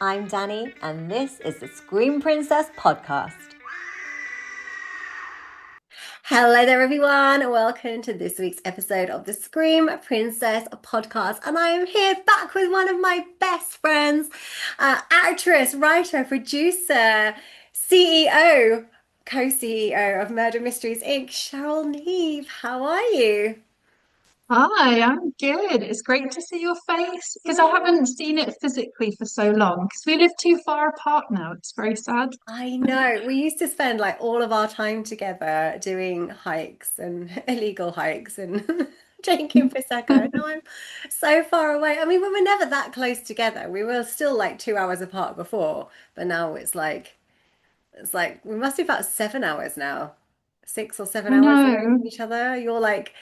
I'm Danny, and this is the Scream Princess podcast. Hello there, everyone. Welcome to this week's episode of the Scream Princess podcast. And I am here back with one of my best friends, actress, writer, producer, CEO, co-CEO of Murder Mysteries Inc., Cheryl Neve. How are you? Hi, I'm good. It's great to see your face because I haven't seen it physically for so long because we live too far apart now. It's very sad. I know. We used to spend like all of our time together doing hikes and illegal hikes and drinking Prosecco. Now I'm so far away. I mean, we were never that close together. We were still like 2 hours apart before, but now it's like we must be about 7 hours now. 6 or 7 I hours away know. from each other. You're like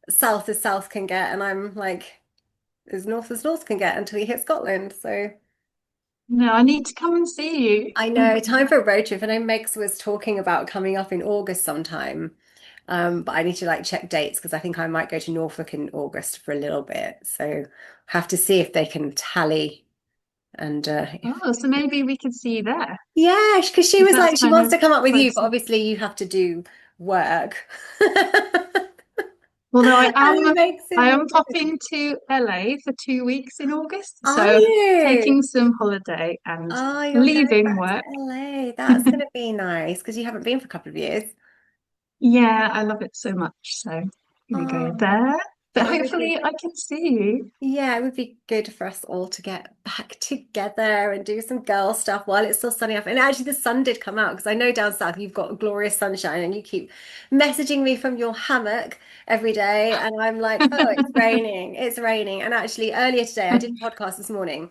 south as south can get, and I'm like as north can get until you hit Scotland. So No, I need to come and see I you. know, time for a road trip. I know Megs was talking about coming up in August sometime. But I need to like check dates because I think I might go to Norfolk in August for a little bit. So have to see if they can tally and Oh, so maybe we could see you there yeah, because she if was that's like she kind wants of to come up with you, but closer. obviously you have to do work. Although And it makes it I more am difficult. popping to LA for 2 weeks in August, Are so you? taking some holiday and Oh, you're going leaving back to work. LA. That's going to be nice because you haven't been for a couple of years. Yeah, I love it so much. So we go Oh, there. But it would be. hopefully I can see you. Yeah, it would be good for us all to get back together and do some girl stuff while it's still sunny up. And actually, the sun did come out because I know down south you've got glorious sunshine and you keep messaging me from your hammock every day. And I'm like, oh, it's raining. It's raining. And actually, earlier today, I did a podcast this morning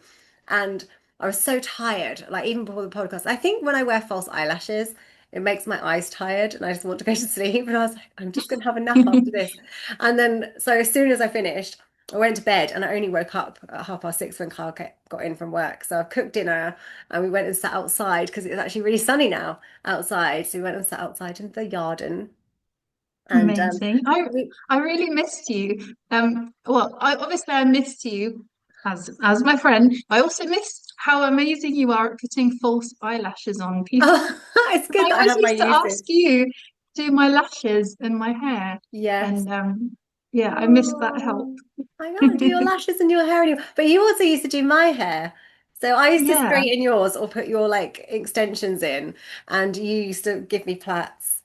and I was so tired, like even before the podcast. I think when I wear false eyelashes, it makes my eyes tired and I just want to go to sleep. And I was like, I'm just going to have a nap after this. And then, so as soon as I finished, I went to bed and I only woke up at 6:30 when Carl got in from work. So I've cooked dinner and we went and sat outside because it's actually really sunny now outside. So we went and sat outside in the garden and Amazing. we, I really missed you. Well, I missed you as my friend. I also missed how amazing you are at putting false eyelashes on people. oh, it's good I that I always have my used to uses. ask you to do my lashes and my hair, Yes. and yeah, I missed that help. Oh, I can't do your lashes and your hair anymore. But you also used to do my hair. So I used to Yeah, straighten yours or put your like extensions in, and you used to give me plaits.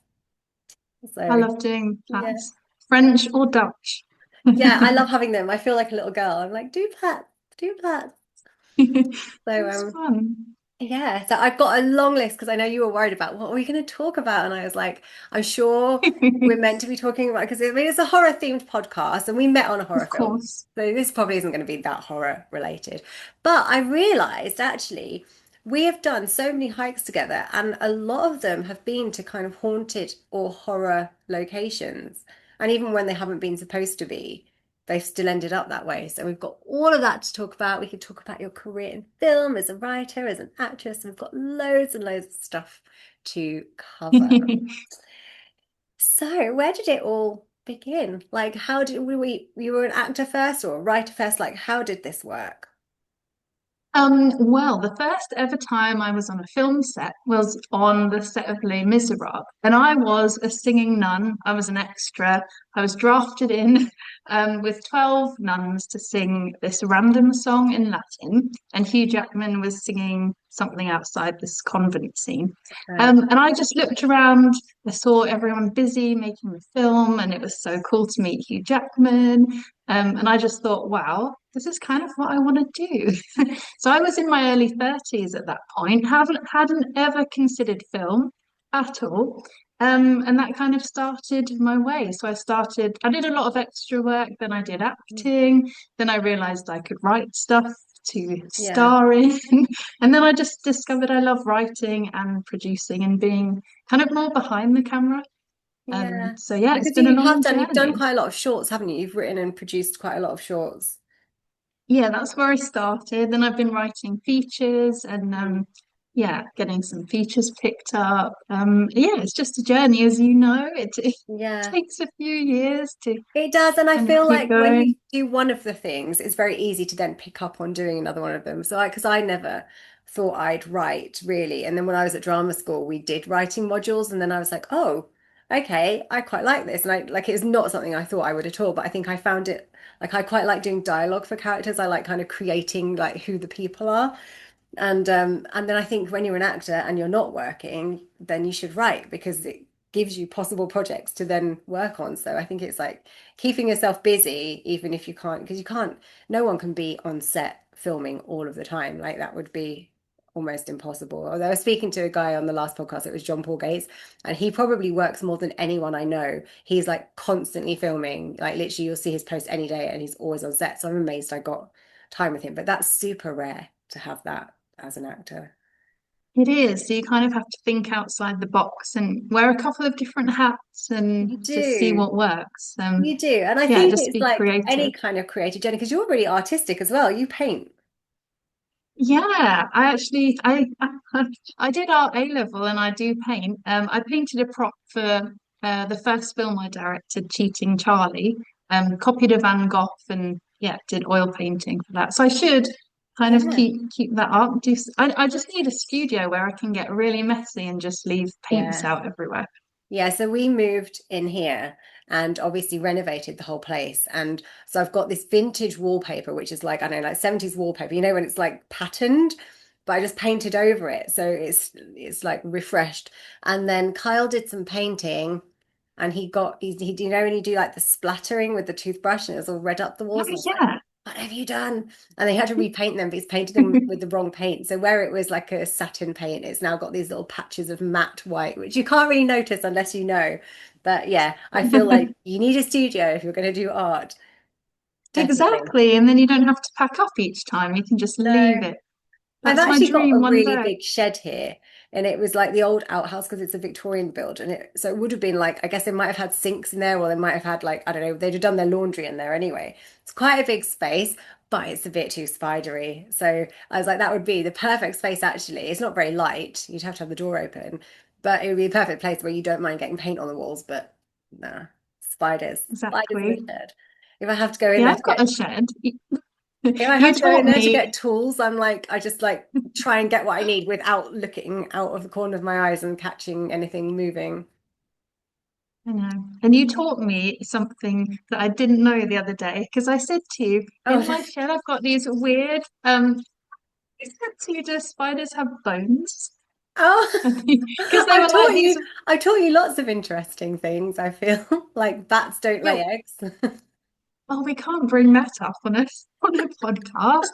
I So love doing yeah. plats, French or Dutch. Yeah, I love having them. I feel like a little girl. I'm like, do plaits, do plaits. So It's fun. yeah, so I've got a long list because I know you were worried about what are we going to talk about, and I was like, I'm sure we're meant to be talking about because I mean it's a horror themed podcast, and we met on a horror Of film, course. so this probably isn't going to be that horror related. But I realized actually we have done so many hikes together, and a lot of them have been to kind of haunted or horror locations, and even when they haven't been supposed to be they've still ended up that way. So we've got all of that to talk about. We could talk about your career in film as a writer, as an actress. We've got loads and loads of stuff to cover. So where did it all begin? Like, how did you were an actor first or a writer first? Like, how did this work? Well, the first ever time I was on a film set was on the set of Les Miserables, and I was a singing nun. I was an extra. I was drafted in with 12 nuns to sing this random song in Latin, and Hugh Jackman was singing something outside this convent scene. Right. And I just looked around, I saw everyone busy making the film, and it was so cool to meet Hugh Jackman. And I just thought, wow, this is kind of what I want to do. So I was in my early 30s at that point, hadn't ever considered film at all. And that kind of started my way. So I did a lot of extra work, then I did acting, then I realized I could write stuff to Yeah. star in. And then I just discovered I love writing and producing and being kind of more behind the camera. Yeah. So yeah, it's Because been a you've done long journey. quite a lot of shorts, haven't you? You've written and produced quite a lot of shorts. Yeah, that's where I started. Then I've been writing features and Mm. yeah, getting some features picked up. Yeah, it's just a journey, as you know. It Yeah. takes a few years to It does, and I kind of feel keep like when you going. do one of the things, it's very easy to then pick up on doing another one of them. So, because I never, thought I'd write really. And then when I was at drama school, we did writing modules, and then I was like, oh, okay, I quite like this. And I like it's not something I thought I would at all, but I think I found it like I quite like doing dialogue for characters. I like kind of creating like who the people are. And then I think when you're an actor and you're not working, then you should write because it gives you possible projects to then work on. So I think it's like keeping yourself busy, even if you can't, because you can't, no one can be on set filming all of the time. Like that would be almost impossible. Although I was speaking to a guy on the last podcast, it was John Paul Gates, and he probably works more than anyone I know. He's like constantly filming, like literally you'll see his post any day and he's always on set. So I'm amazed I got time with him, but that's super rare to have that as an actor. It is. So you kind of have to think outside the box and wear a couple of different hats and You just see do. what works. You do. And I Yeah, think just it's be like any creative. kind of creative journey because you're really artistic as well. You paint. Yeah, I actually I did art A level and I do paint. I painted a prop for the first film I directed, Cheating Charlie. Copied a Van Gogh and yeah, did oil painting for that. So I should kind of Yeah. keep that up. I just need a studio where I can get really messy and just leave paints Yeah. out everywhere. Yeah, so we moved in here and obviously renovated the whole place. And so I've got this vintage wallpaper, which is like, I don't know, like 70s wallpaper, you know, when it's like patterned, but I just painted over it. So it's like refreshed. And then Kyle did some painting and he you know when you do like the splattering with the toothbrush and it's all red up the Oh walls, and I was like, yeah, what have you done? And they had to repaint them, but he's painted them with the wrong paint. So where it was like a satin paint, it's now got these little patches of matte white, which you can't really notice unless you know. But yeah, I feel like you need a studio if you're going to do art, definitely. exactly. And then you don't have to pack up each time. You can just leave No. it. I've That's my actually got a dream one really day. big shed here, and it was like the old outhouse because it's a Victorian build, and so it would have been like I guess they might have had sinks in there, or they might have had like I don't know, they'd have done their laundry in there anyway. It's quite a big space, but it's a bit too spidery. So I was like, that would be the perfect space actually. It's not very light; you'd have to have the door open, but it would be a perfect place where you don't mind getting paint on the walls, but nah, spiders in the Exactly. shed. If I have to go in Yeah, there I've to got a get shed. if I You have to go taught in there to me, get tools, I'm like, I just like try and get what I need without looking out of the corner of my eyes and catching anything moving. I know, and you taught me something that I didn't know the other day because I said to you, Oh, in my shed, I've got these weird, I said to you, do spiders have bones? oh, Because they were like these, I've taught you lots of interesting things, I feel. Like bats don't yeah, lay eggs. oh, we can't bring that up on a podcast.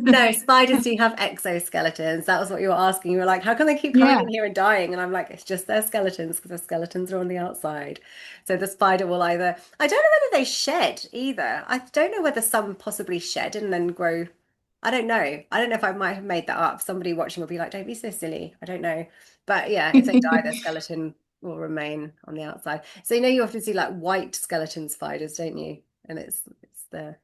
No, spiders do have exoskeletons. That was what you were asking. You were like, how can they keep coming Yeah, in here and dying? And I'm like, it's just their skeletons because their skeletons are on the outside. So the spider will either, I don't know whether they shed either. I don't know whether some possibly shed and then grow. I don't know. I don't know if I might have made that up. Somebody watching will be like, don't be so silly. I don't know. But yeah, if they die, their skeleton will remain on the outside. So you know you often see like white skeleton spiders, don't you? And it's the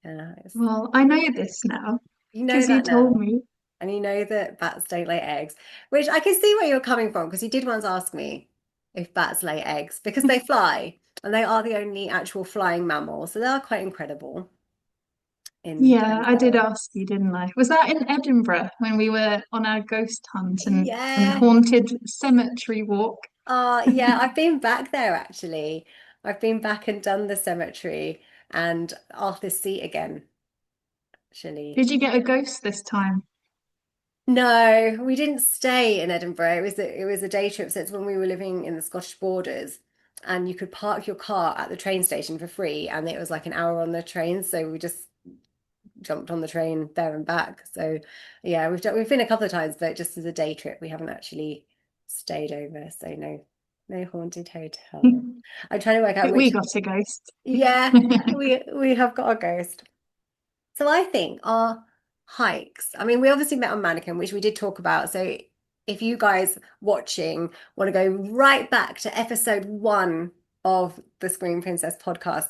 yeah, it's well, I know this now you know because you that told now. me. And you know that bats don't lay eggs, which I can see where you're coming from because you did once ask me if bats lay eggs because they fly and they are the only actual flying mammal. So they are quite incredible in Yeah, I did themselves. ask you, didn't I? Was that in Edinburgh when we were on our ghost hunt and Yeah. haunted cemetery walk? Yeah, I've been back there actually. I've been back and done the cemetery and Arthur's Seat again, actually. Did you get a ghost this time? No, we didn't stay in Edinburgh. It was a day trip. So it's when we were living in the Scottish borders, and you could park your car at the train station for free, and it was like an hour on the train. So we just jumped on the train there and back. So yeah, we've been a couple of times, but just as a day trip, we haven't actually stayed over. So no haunted hotel. I'm trying to work out But we which. got a ghost. Yeah, we have got a ghost. So I think our hikes, I mean, we obviously met on Mannequin, which we did talk about. So if you guys watching want to go right back to episode 1 of the Screen Princess podcast,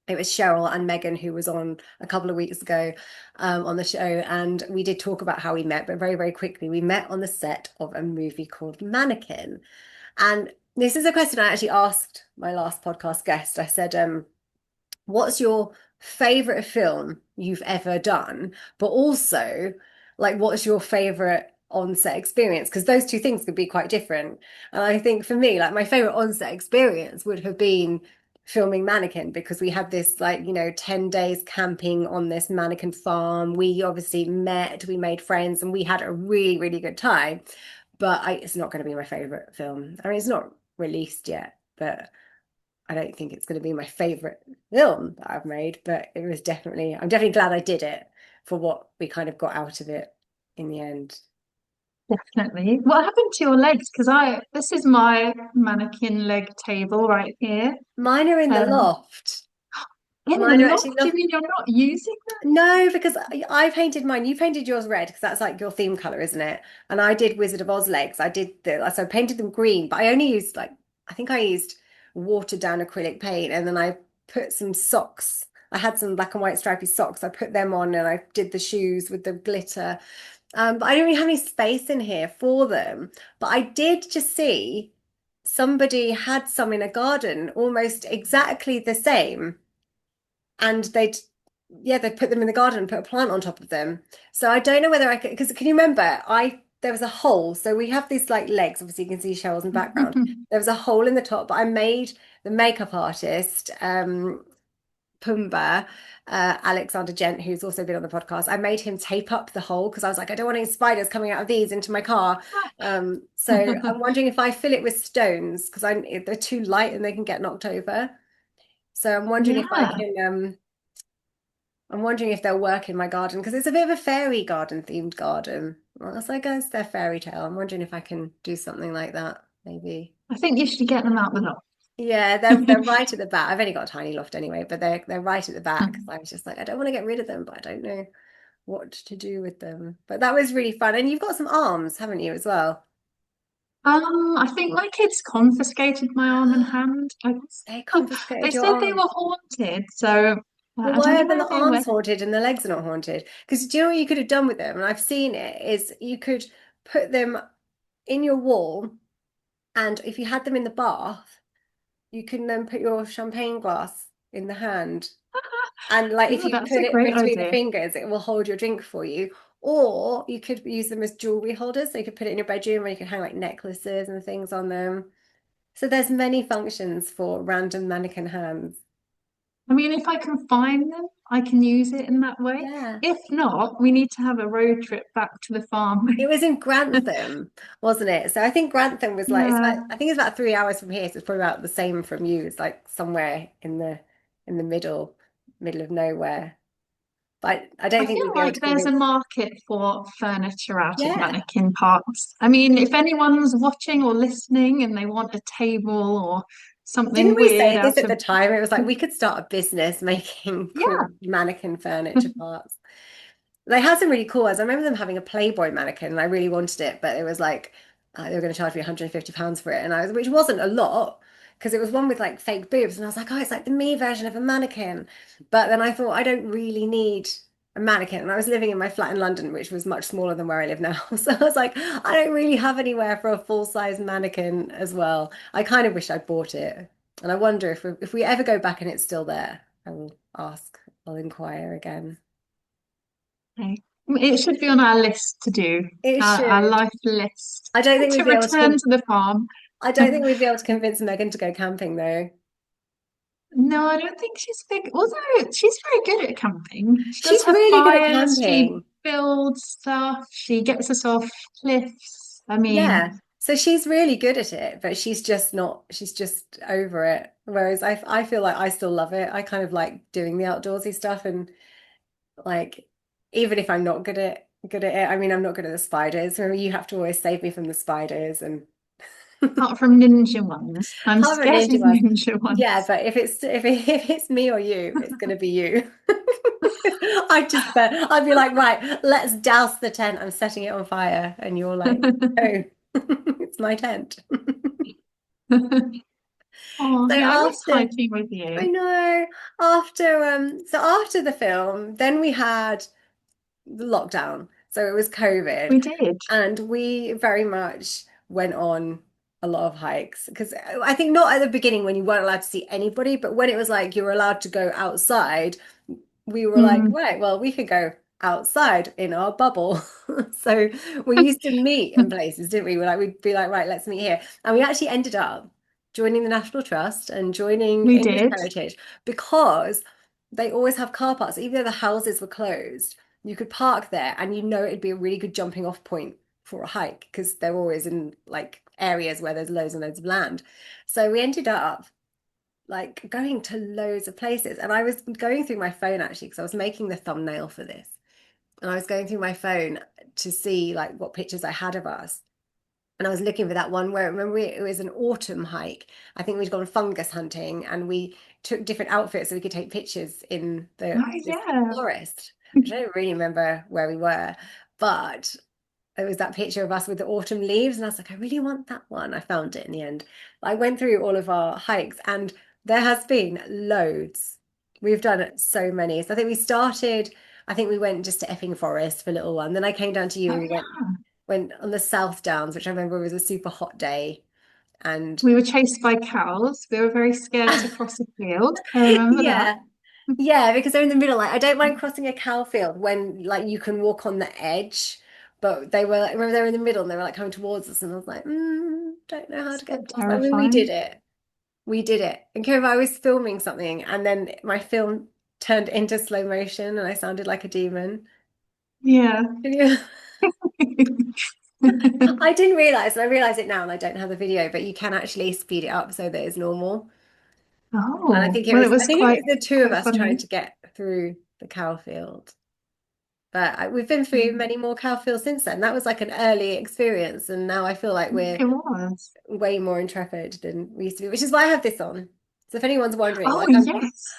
it was Cheryl and Megan who was on a couple of weeks ago on the show. And we did talk about how we met, but very, very quickly, we met on the set of a movie called Mannequin. And this is a question I actually asked my last podcast guest. I said, what's your favorite film you've ever done, but also like what's your favorite on-set experience? Because those two things could be quite different. And I think for me, like my favorite on-set experience would have been filming Mannequin because we had this like, 10 days camping on this mannequin farm. We obviously met, we made friends, and we had a really, really good time. But it's not going to be my favorite film. I mean, it's not released yet, but I don't think it's going to be my favorite film that I've made, but I'm definitely glad I did it for what we kind of got out of it in the end. Definitely. What happened to your legs? Because this is my mannequin leg table right here. Mine are in the Um, loft. in the Mine are actually loft, you loft. mean you're not using No, because I painted mine. You painted yours red because that's like your theme color, isn't it? And I did Wizard of Oz legs. So I painted them green, but I only used like, I think I used watered down acrylic paint, and then I put some socks. I had some black and white stripy socks. I put them on and I did the shoes with the glitter. But I don't really have any space in here for them. But I did just see somebody had some in a garden almost exactly the same. And they'd put them in the garden and put a plant on top of them. So I don't know whether I could, because can you remember, there was a hole. So we have these like legs, obviously you can see Cheryl's in the background. that? There was a hole in the top, but I made the makeup artist, Pumbaa, Alexander Gent, who's also been on the podcast, I made him tape up the hole because I was like, I don't want any spiders coming out of these into my car. So I'm wondering if I fill it with stones because they're too light and they can get knocked over. So Yeah, I'm wondering if they'll work in my garden because it's a bit of a fairy garden themed garden. Well, so I guess they're fairy tale. I'm wondering if I can do something like that, maybe. I think you should get them out the loft. Yeah, they're right at the back. I've only got a tiny loft anyway, but they're right at the back. So I was just like, I don't want to get rid of them, but I don't know what to do with them. But that was really fun. And you've got some arms, haven't you, as well? I think my kids confiscated my arm and hand. They They confiscated your said they arm. were haunted, so Well, I don't why know are the where they arms went. haunted and the legs are not haunted? Because do you know what you could have done with them? And I've seen it, is you could put them in your wall, and if you had them in the bath, you can then put your champagne glass in the hand. And like if Oh, you that's put a it great between the idea. fingers, it will hold your drink for you. Or you could use them as jewelry holders. So you could put it in your bedroom and you can hang like necklaces and things on them. So there's many functions for random mannequin hands. I mean, if I can find them, I can use it in that way. Yeah. If not, we need to have a road trip back to the farm. It was in Grantham, wasn't it? So I think Grantham was like Yeah, I think it's about 3 hours from here, so it's probably about the same from you. It's like somewhere in the middle of nowhere. But I I don't think feel we'd be able like to there's a convince. market for furniture out of Yeah. mannequin parts. I mean, if anyone's watching or listening and they want a table or Didn't something we weird say this out at of, the time? It was like we could start a business making yeah. cool mannequin furniture parts. They had some really cool ones. I remember them having a Playboy mannequin, and I really wanted it, but it was like they were going to charge me £150 for it, which wasn't a lot because it was one with like fake boobs, and I was like, oh, it's like the me version of a mannequin. But then I thought I don't really need a mannequin, and I was living in my flat in London, which was much smaller than where I live now. So I was like, I don't really have anywhere for a full-size mannequin as well. I kind of wish I'd bought it, and I wonder if we ever go back and it's still there, I will ask. I'll inquire again. Okay. It should be on our list to do, It our should. life list I don't think to we'd be able to return to the farm. I don't think we'd be able to convince Megan to go camping though. No, I don't think she's big, although she's very good at camping. She does She's have really good at fires, she camping. builds stuff, she gets us off cliffs. I mean, Yeah. So she's really good at it, but she's just not, she's just over it. Whereas I feel like I still love it. I kind of like doing the outdoorsy stuff and like even if I'm not good at it, I mean I'm not good at the spiders. So you have to always save me from the spiders and apart from ninja ones, I'm apart from scared of ninja ones. ninja Yeah, ones. but if it's me or you, it's gonna be you. I'd be like, right, let's douse the tent. I'm setting it on fire. And you're like, oh, it's my tent. Oh, So yeah, I miss after, hiking with you. I know, after the film, then we had the lockdown. So it was COVID. We did. And we very much went on a lot of hikes because I think not at the beginning when you weren't allowed to see anybody, but when it was like you were allowed to go outside, we were like, Mm, right, well, we could go outside in our bubble. So we used to meet in places, didn't we? We'd be like, right, let's meet here. And we actually ended up joining the National Trust and joining we English did. Heritage because they always have car parks. Even though the houses were closed, you could park there and you know it'd be a really good jumping off point for a hike because they're always in like areas where there's loads and loads of land. So we ended up like going to loads of places. And I was going through my phone actually because I was making the thumbnail for this. And I was going through my phone to see like what pictures I had of us. And I was looking for that one where remember it was an autumn hike. I think we'd gone fungus hunting and we took different outfits so we could take pictures in the Oh this yeah. forest. I don't really remember where we were, but there was that picture of us with the autumn leaves, and I was like, I really want that one. I found it in the end. I went through all of our hikes, and there has been loads. We've done so many. So I think we started, I think we went just to Epping Forest for a little one. Then I came down to you Oh and we yeah. went on the South Downs, which I remember was a super hot day. And We were chased by cows. We were very scared to cross a field. I remember that. yeah, yeah, because they're in the middle. Like I don't mind crossing a cow field when like you can walk on the edge. But they were, I remember they were in the middle and they were like coming towards us, and I was like, don't know how It's to a get bit past. I mean, we did terrifying. it. We did it. And Kira, I was filming something, and then my film turned into slow motion, and I sounded like a demon. Yeah. I didn't realize, and I realize it now, and I don't have the video, but you can actually speed it up so that it's normal. And Oh, well, I think it was the two of quite us trying funny. to get through the cow field. But we've been through Mm, many more cow fields since then. That was like an early experience, and now I feel like we're it was. way more intrepid than we used to be, which is why I have this on. So if anyone's wondering, Oh like yes.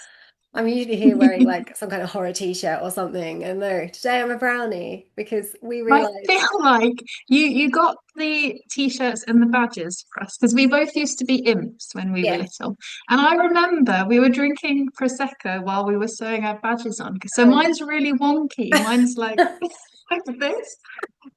I'm usually here wearing like some kind of horror t-shirt or something, and no, today I'm a brownie because we I realized, feel like you got the t-shirts and the badges for us because we both used to be imps when we were yes, little. And I remember we were drinking prosecco while we were sewing our badges on. So oh, mine's really wonky. Mine's like like this.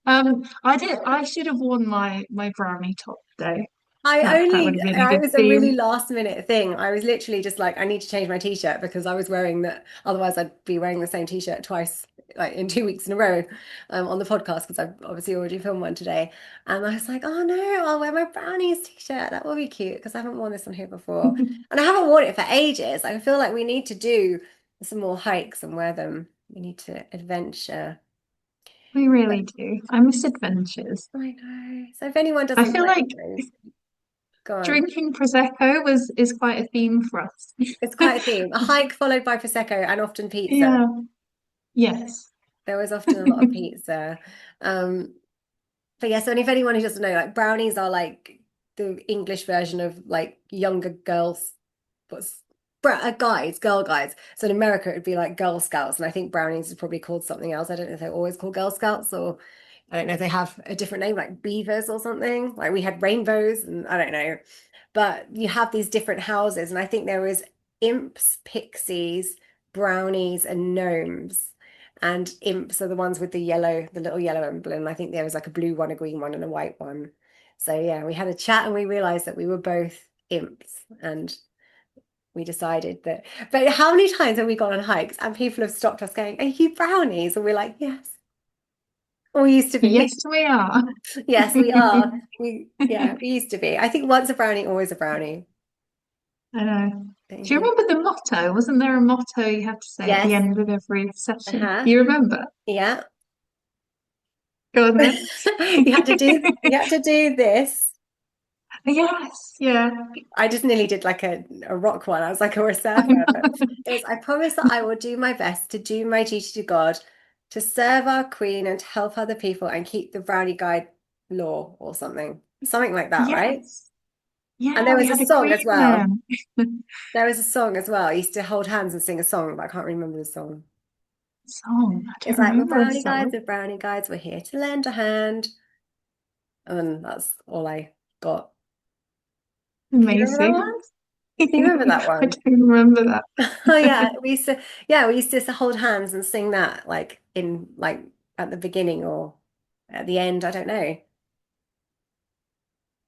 I should have worn my brownie top today. That would have been a I good was a really theme. last minute thing. I was literally just like, I need to change my t-shirt because I was wearing that. Otherwise, I'd be wearing the same t-shirt twice, like in 2 weeks in a row, on the podcast because I've obviously already filmed one today. And I was like, oh no, I'll wear my brownies t-shirt. That will be cute because I haven't worn this on here before, and I haven't worn it for ages. I feel like we need to do some more hikes and wear them. We need to adventure. We But really do. I miss adventures. I know. So if anyone I doesn't feel like like those, go on. drinking prosecco was is quite a theme for us. It's quite a theme. A hike followed by prosecco and often pizza. Yeah. Yes. There was often a lot of pizza. Um, but yeah, so and if anyone who doesn't know, like brownies are like the English version of like younger girls, what's guides, girl guides. So in America, it would be like Girl Scouts, and I think brownies is probably called something else. I don't know if they're always called Girl Scouts or I don't know if they have a different name like beavers or something. Like we had rainbows, and I don't know. But you have these different houses, and I think there was imps, pixies, brownies, and gnomes. And imps are the ones with the yellow, the little yellow emblem. I think there was like a blue one, a green one, and a white one. So yeah, we had a chat and we realized that we were both imps and we decided that. But how many times have we gone on hikes and people have stopped us going, "Are you brownies?" And we're like, "Yes." Or we used to Yes, be. we are. Yes, we are. We used to be. I think once a brownie, always a brownie. I know. Don't you Do you think? remember the motto? Wasn't there a motto you had to say at the Yes. end of every session? Uh-huh. You remember? Yeah. Go on then. You had to do this. Yes, yeah. I just nearly did like a rock one. I was like, or a surfer, but it was, I promise that I will do my best to do my duty to God, to serve our Queen and to help other people and keep the Brownie Guide law or something. Something like that, right? Yes. And Yeah, there we was a had a song queen as well. then. There was a song as well. I used to hold hands and sing a song, but I can't remember the song. Song. I It's don't like, remember a song. we're Brownie Guides, we're here to lend a hand. And that's all I got. Do you remember that Amazing. one? I Do you remember that don't one? remember that. Oh yeah, we used to hold hands and sing that like in like at the beginning or at the end. I don't know.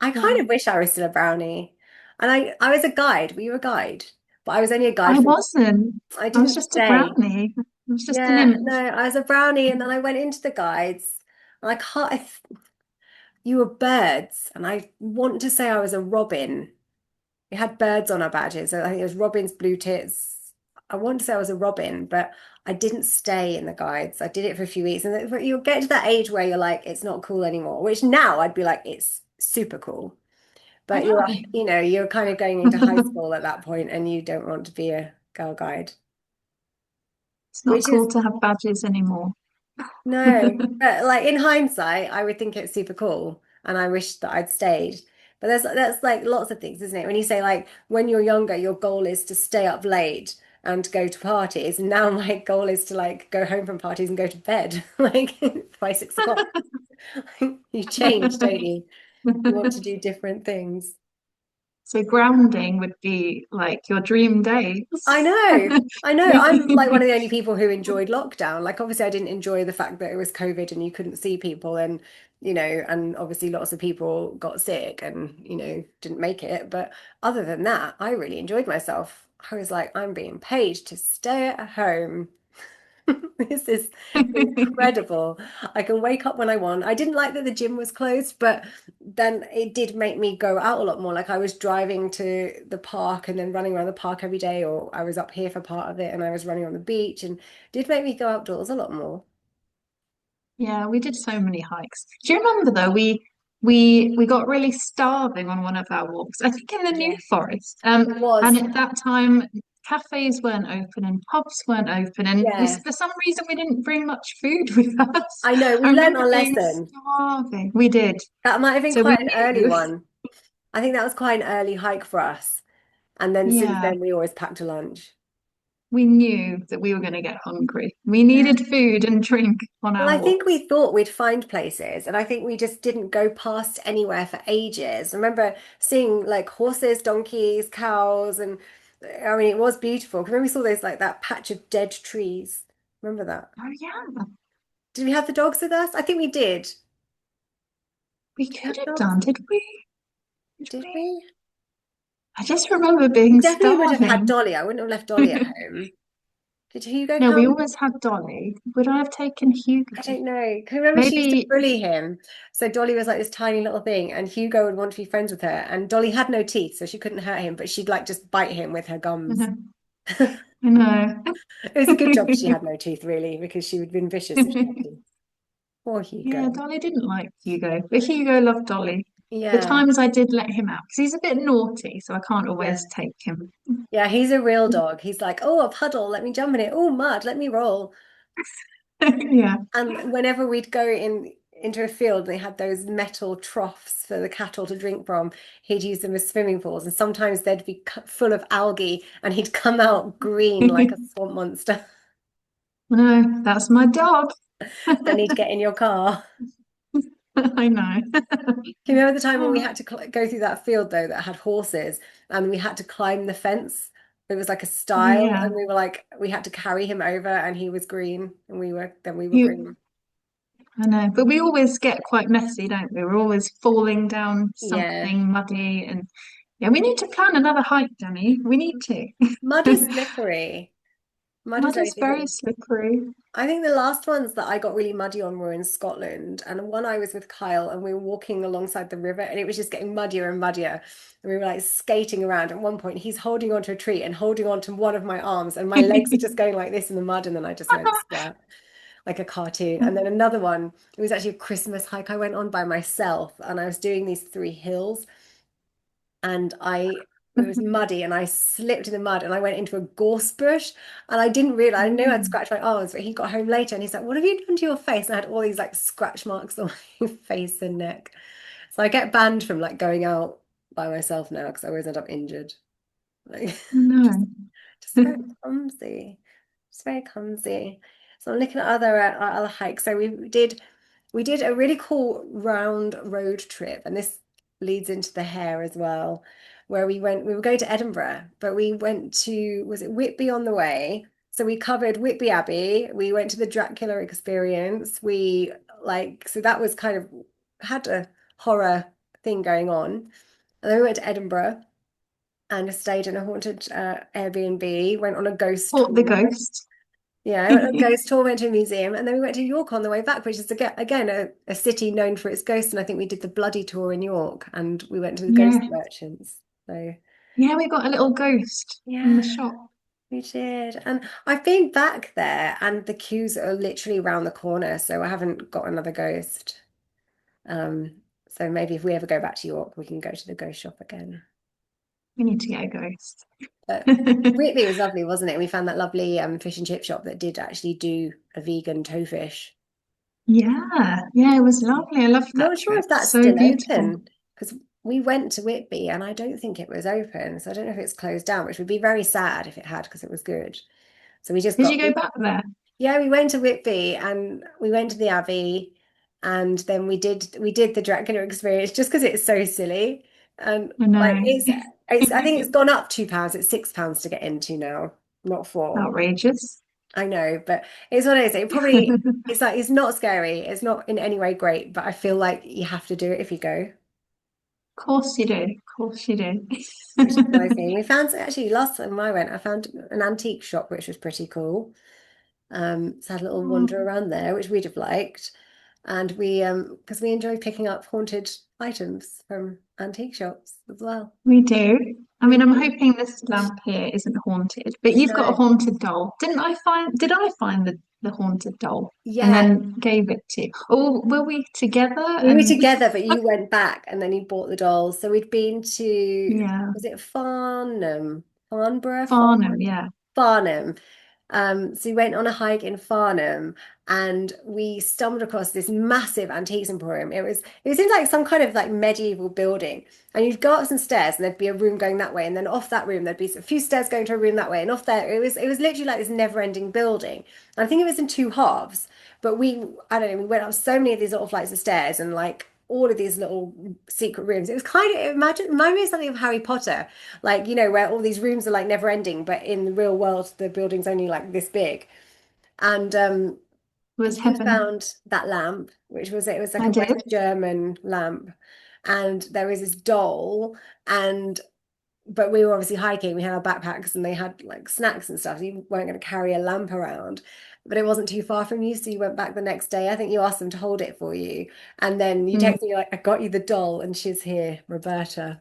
I kind of Wow. wish I was still a brownie. And I was a guide. Were you a guide? but I was only a guide I for, wasn't. I I was didn't just a stay. brownie. I was just an Yeah, imp. no, I was a brownie and then I went into the guides and I can't, you were birds and I want to say I was a robin. We had birds on our badges. So I think it was robins, blue tits. I want to say I was a robin, but I didn't stay in the guides. I did it for a few weeks and you'll get to that age where you're like, it's not cool anymore, which now I'd be like, it's super cool. I But you're, know. you're kind of going into high school at that point and you don't want to be a girl guide, It's not which is cool to have badges anymore. no, but like in hindsight, I would think it's super cool, and I wish that I'd stayed. But that's like lots of things, isn't it? When you say like when you're younger, your goal is to stay up late and go to parties. And now my goal is to like go home from parties and go to bed like by 6 o'clock. You change, don't you? You want to do different things. So grounding would be like your dream days. I know. I know. I'm like one of the only people who enjoyed lockdown. Like, obviously, I didn't enjoy the fact that it was COVID and you couldn't see people, and and obviously lots of people got sick and didn't make it. But other than that, I really enjoyed myself. I was like, I'm being paid to stay at home. This is incredible. I can wake up when I want. I didn't like that the gym was closed, but then it did make me go out a lot more. Like I was driving to the park and then running around the park every day, or I was up here for part of it and I was running on the beach and it did make me go outdoors a lot more. Yeah, we did so many hikes. Do you remember though, we got really starving on one of our walks, I think in the New Yeah. Forest. It And was. at that time cafes weren't open and pubs weren't open and Yeah. for some reason we didn't bring much food with us. I know. I We learned remember our being lesson. starving. We did. That might have been So we quite an early knew. one. I think that was quite an early hike for us. And then since Yeah, then, we always packed a lunch. we knew that we were going to get hungry. We Yeah. needed food and drink on Well, our I think walks. we thought we'd find places, and I think we just didn't go past anywhere for ages. I remember seeing like horses, donkeys, cows, and I mean, it was beautiful. 'Cause when we saw those like that patch of dead trees, remember that? Oh yeah, Did we have the dogs with us? I think we did. Did we we could have have dogs? done, did we? Did Did we? we? I just remember We being definitely would have had starving. Dolly. I wouldn't have left Dolly at home. Did Hugo No, we come? always had Dolly. Would I have taken Hugo? I don't know. Can you remember she used to Maybe. bully him? So Dolly was like this tiny little thing, and Hugo would want to be friends with her. And Dolly had no teeth, so she couldn't hurt him, but she'd like just bite him with her gums. I know. It was a good job she had no teeth, really, because she would have been vicious if she had teeth. Poor Yeah, Hugo. Dolly didn't like Hugo, but Hugo loved Dolly. The Yeah, times I did let him out, because he's a bit naughty, so I can't yeah. always take him. Yeah, he's a real dog. He's like, oh, a puddle, let me jump in it. Oh, mud, let me roll. Yeah. And whenever we'd go into a field, they had those metal troughs for the cattle to drink from. He'd use them as swimming pools, and sometimes they'd be full of algae, and he'd come out green like a swamp monster, No, that's my dog. and he'd get in your car. I know. Can you remember the time when we had to go through that field though that had horses, and we had to climb the fence? It was like a Oh stile, yeah. and we were like, we had to carry him over, and he was green, and we were You green. I know, but we always get quite messy, don't we? We're always falling down Yeah, something muddy and yeah, we need to plan another hike, Danny. We need to. mud is slippery. Mud is Mud very is very slippery. slippery. I think the last ones that I got really muddy on were in Scotland, and one I was with Kyle, and we were walking alongside the river, and it was just getting muddier and muddier. And we were like skating around. At one point, he's holding onto a tree and holding onto one of my arms, and my legs are just going like this in the mud, and then I just went splat like a cartoon. And then another one, it was actually a Christmas hike I went on by myself, and I was doing these three hills, and it was muddy and I slipped in the mud and I went into a gorse bush and I didn't realize I knew I'd Mm. scratched my arms, but he got home later and he's like, what have you done to your face? And I had all these like scratch marks on my face and neck. So I get banned from like going out by myself now because I always end up injured. Like just No. just very clumsy. Just very clumsy. So I'm looking at other hikes. So we did a really cool round road trip, and this leads into the hair as well, where we were going to Edinburgh, but we went to, was it Whitby on the way? So we covered Whitby Abbey, we went to the Dracula experience, so that was kind of had a horror thing going on. And then we went to Edinburgh and stayed in a haunted Airbnb, went on a ghost Caught the tour. ghost. Yeah, I went on a ghost tour, went to a museum, and then we went to York on the way back, which is again a city known for its ghosts. And I think we did the Bloody Tour in York, and we went to the ghost Yeah. merchants. So Yeah, we got a little ghost in the yeah, shop. we did. And I've been back there, and the queues are literally around the corner, so I haven't got another ghost. Um, so maybe if we ever go back to York, we can go to the ghost shop again. We need to get a ghost. But Whitby was lovely, wasn't it? We found that lovely fish and chip shop that did actually do a vegan toe fish. Yeah, yeah, it was lovely. I loved that Not sure trip. if that's So still beautiful. open because we went to Whitby and I don't think it was open. So I don't know if it's closed down, which would be very sad if it had because it was good. So we just Did you got, go back there? yeah, we went to Whitby and we went to the Abbey and then we did the Dracula experience just because it's so silly. And I like know. it's I think it's gone up £2. It's £6 to get into now, not 4. Outrageous. I know, but it's what it is. It probably it's like it's not scary. It's not in any way great, but I feel like you have to do it if you go, Of course you do. Of course you do. which is a nice thing. We found actually last time I went, I found an antique shop which was pretty cool. So I had a little wander Oh, around there, which we'd have liked. And we because we enjoy picking up haunted items from antique shops as well. we do. I We mean, I'm do. hoping this lamp here isn't haunted, but you've got a No. haunted doll. Did I find the haunted doll and Yeah, then gave it to you? Oh, were we together? we were And together, but you went back and then you bought the dolls. So we'd been to, yeah, was it Farnham? Farnborough? Farnham, yeah. Farnham. So we went on a hike in Farnham and we stumbled across this massive antiques emporium. It seemed like some kind of like medieval building. And you'd go up some stairs and there'd be a room going that way, and then off that room there'd be a few stairs going to a room that way, and off there it was literally like this never-ending building. And I think it was in two halves, but I don't know, we went up so many of these little flights of stairs and like all of these little secret rooms. It was kind of reminded me of something of Harry Potter, like where all these rooms are like never ending, but in the real world the building's only like this big. And It was you heaven. found that lamp, which was it was like I a West did. German lamp, and there was this doll, and but we were obviously hiking. We had our backpacks, and they had like snacks and stuff. So you weren't going to carry a lamp around, but it wasn't too far from you, so you went back the next day. I think you asked them to hold it for you, and then you Mm. text me like, "I got you the doll, and she's here, Roberta."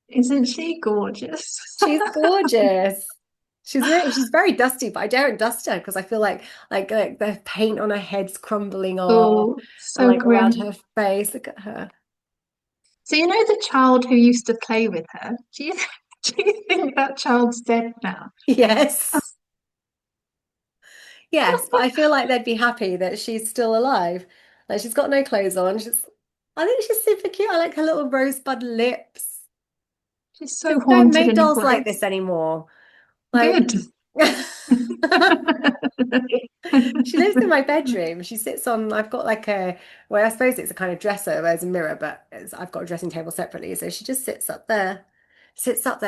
Isn't she gorgeous? She's gorgeous. She's very dusty, but I daren't dust her because I feel like the paint on her head's crumbling off Oh, and so like around grim. her face. Look at her. So you know the child who used to play with her? Do you think that child's dead now? Yes. Yes, but I feel like they'd be happy that she's still alive. Like she's got no clothes on. I think she's super cute. I like her little rosebud lips. She's so Kids don't haunted make in a dolls like way. this anymore. Like Good. she lives in my bedroom. She sits on, I've got like well, I suppose it's a kind of dresser. There's a mirror, but I've got a dressing table separately. So she just sits up there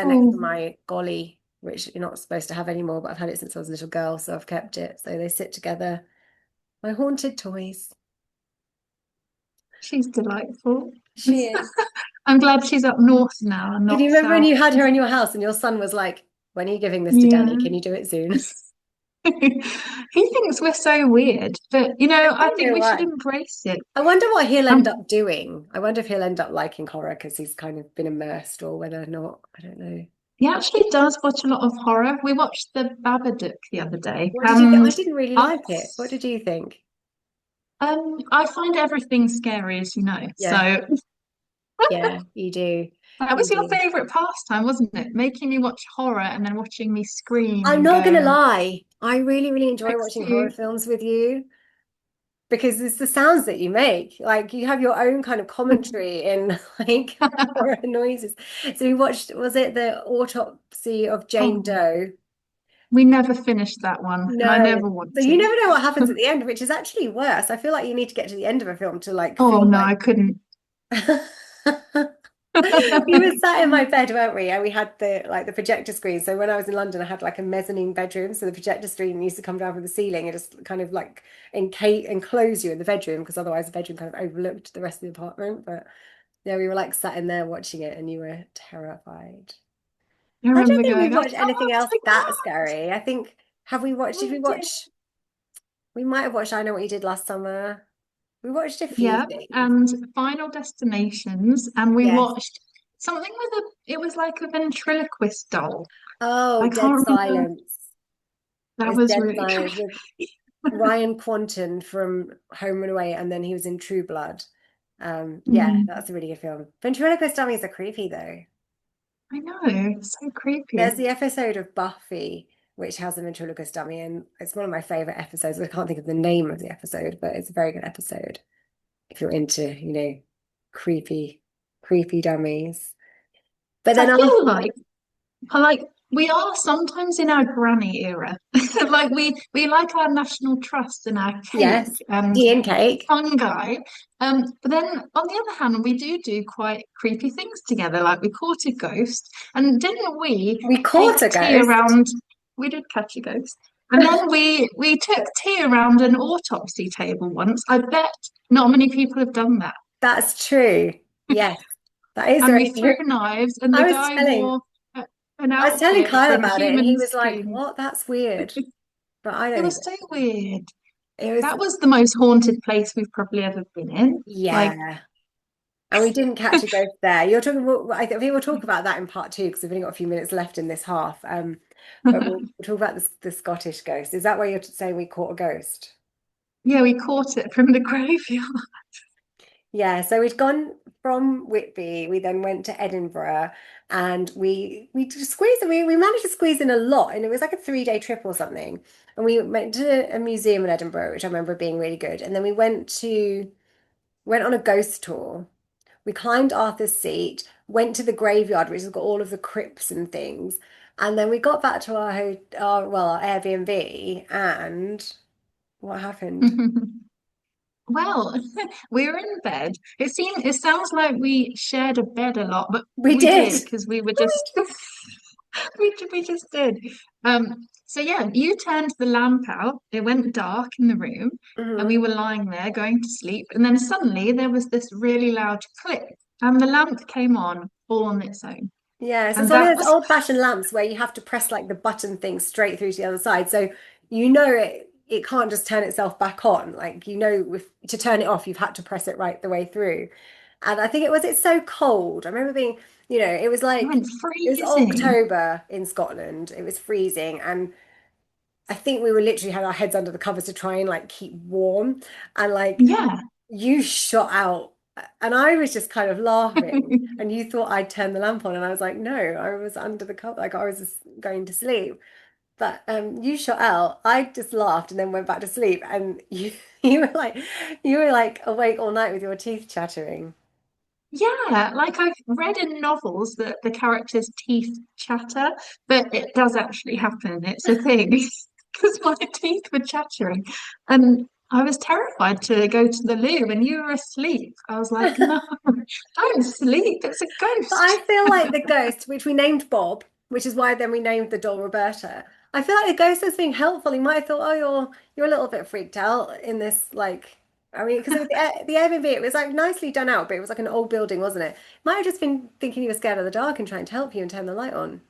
next Oh, to my golly, which you're not supposed to have anymore, but I've had it since I was a little girl, so I've kept it. So they sit together. My haunted toys. she's delightful. She is. I'm glad she's up north now and Can not you remember when south. you had her in your house and your son was like, when are you giving this to Danny? Yeah. Can you do it soon? He thinks we're so weird, but I I don't think know we should why. embrace it. I wonder what he'll end Um, up doing. I wonder if he'll end up liking horror because he's kind of been immersed or whether or not. I don't know. he actually does watch a lot of horror. We watched The Babadook the other day, What did you think? I and didn't really I, like it. What did you think? I find everything scary, as you know. So Yeah, yeah, you do. that You was your do. favorite pastime, wasn't it? Making me watch horror and then watching me scream I'm and not go, gonna lie. I really, really enjoy next watching to horror you. films with you because it's the sounds that you make. Like you have your own kind of commentary in like horror noises. So we watched, was it the autopsy of Jane Oh, Doe? we never finished that one, and I No. never want So you to. never know what happens at the end, which is actually worse. I feel like you need to get to the end of a film to like Oh feel no, I like couldn't. we were sat in my bed, weren't we? And we had the projector screen. So when I was in London, I had like a mezzanine bedroom. So the projector screen used to come down from the ceiling and just kind of like enclose you in the bedroom because otherwise the bedroom kind of overlooked the rest of the apartment. But Yeah, we were like sat in there watching it and you were terrified. I I don't remember think we going, I watched anything can't, else I that can't. scary. I think, have we watched, did we We did. watch, we might have watched I Know What You Did Last Summer. We watched a few Yeah, things. and Final Destinations, and we Yes. watched something with it was like a ventriloquist doll. Oh, I Dead can't remember. Silence. It That was was Dead really Silence with creepy. Ryan Quanten from Home and Away, and then he was in True Blood. Yeah, Mm, that's a really good film. Ventriloquist dummies are creepy though. I know, so There's creepy. the episode of Buffy which has a ventriloquist dummy, and it's one of my favorite episodes. I can't think of the name of the episode, but it's a very good episode if you're into, creepy, creepy dummies. But I then after, feel like we are sometimes in our granny era. Like we like our National Trust and our cake yes, and tea and cake. fungi. But then on the other hand, we do quite creepy things together. Like we caught a ghost, and didn't we We take caught a tea ghost. around? We did catch a ghost. And then we took tea around an autopsy table once. I bet not many people have done that. That's true. Yes, that is And we very threw true. knives, and the I was guy telling wore an I was telling outfit Kyle from about it, and he Human was like, Skin. "What? That's weird." But I It don't think was so weird. it was. That was the most haunted place we've probably ever been in. Like, Yeah, and we didn't catch a ghost there. You're talking. I think we'll talk about that in part two because we've only got a few minutes left in this half. But we'll talk about the Scottish ghost. Is that where you're saying we caught a ghost? yeah, we caught it from the graveyard. Yeah, so we'd gone from Whitby, we then went to Edinburgh, and we just squeezed we managed to squeeze in a lot, and it was like a 3-day trip or something. And we went to a museum in Edinburgh, which I remember being really good. And then we went on a ghost tour. We climbed Arthur's Seat, went to the graveyard, which has got all of the crypts and things. And then we got back to our Airbnb, and what happened? Well, we were in bed. It sounds like we shared a bed a lot, but We we did. did because we were just we just did. So yeah, you turned the lamp out. It went dark in the room, and we Mhm. were lying there going to sleep. And then suddenly there was this really loud click, and the lamp came on all on its own. Yeah, so it's And one of that those was old-fashioned lamps where you have to press like the button thing straight through to the other side. So you know it can't just turn itself back on. Like to turn it off, you've had to press it right the way through. And I think it's so cold. I remember being, it was it like went it was freezing. October in Scotland. It was freezing, and I think we were literally had our heads under the covers to try and like keep warm. And like Yeah. you shot out, and I was just kind of laughing, and you thought I'd turn the lamp on, and I was like, no, I was under the cover, like I was just going to sleep. But you shot out. I just laughed and then went back to sleep, and you you were like awake all night with your teeth chattering. Yeah, like I've read in novels that the characters' teeth chatter, but it does actually happen. It's a thing because my teeth were chattering, and I was terrified to go to the loo when you were asleep. I was like, no, don't sleep. It's a But ghost. I feel like the ghost, which we named Bob, which is why then we named the doll Roberta. I feel like the ghost was being helpful. He might have thought, oh, you're a little bit freaked out in this, like, I mean, because the Airbnb, it was like nicely done out, but it was like an old building, wasn't it? Might have just been thinking you were scared of the dark and trying to help you and turn the light on.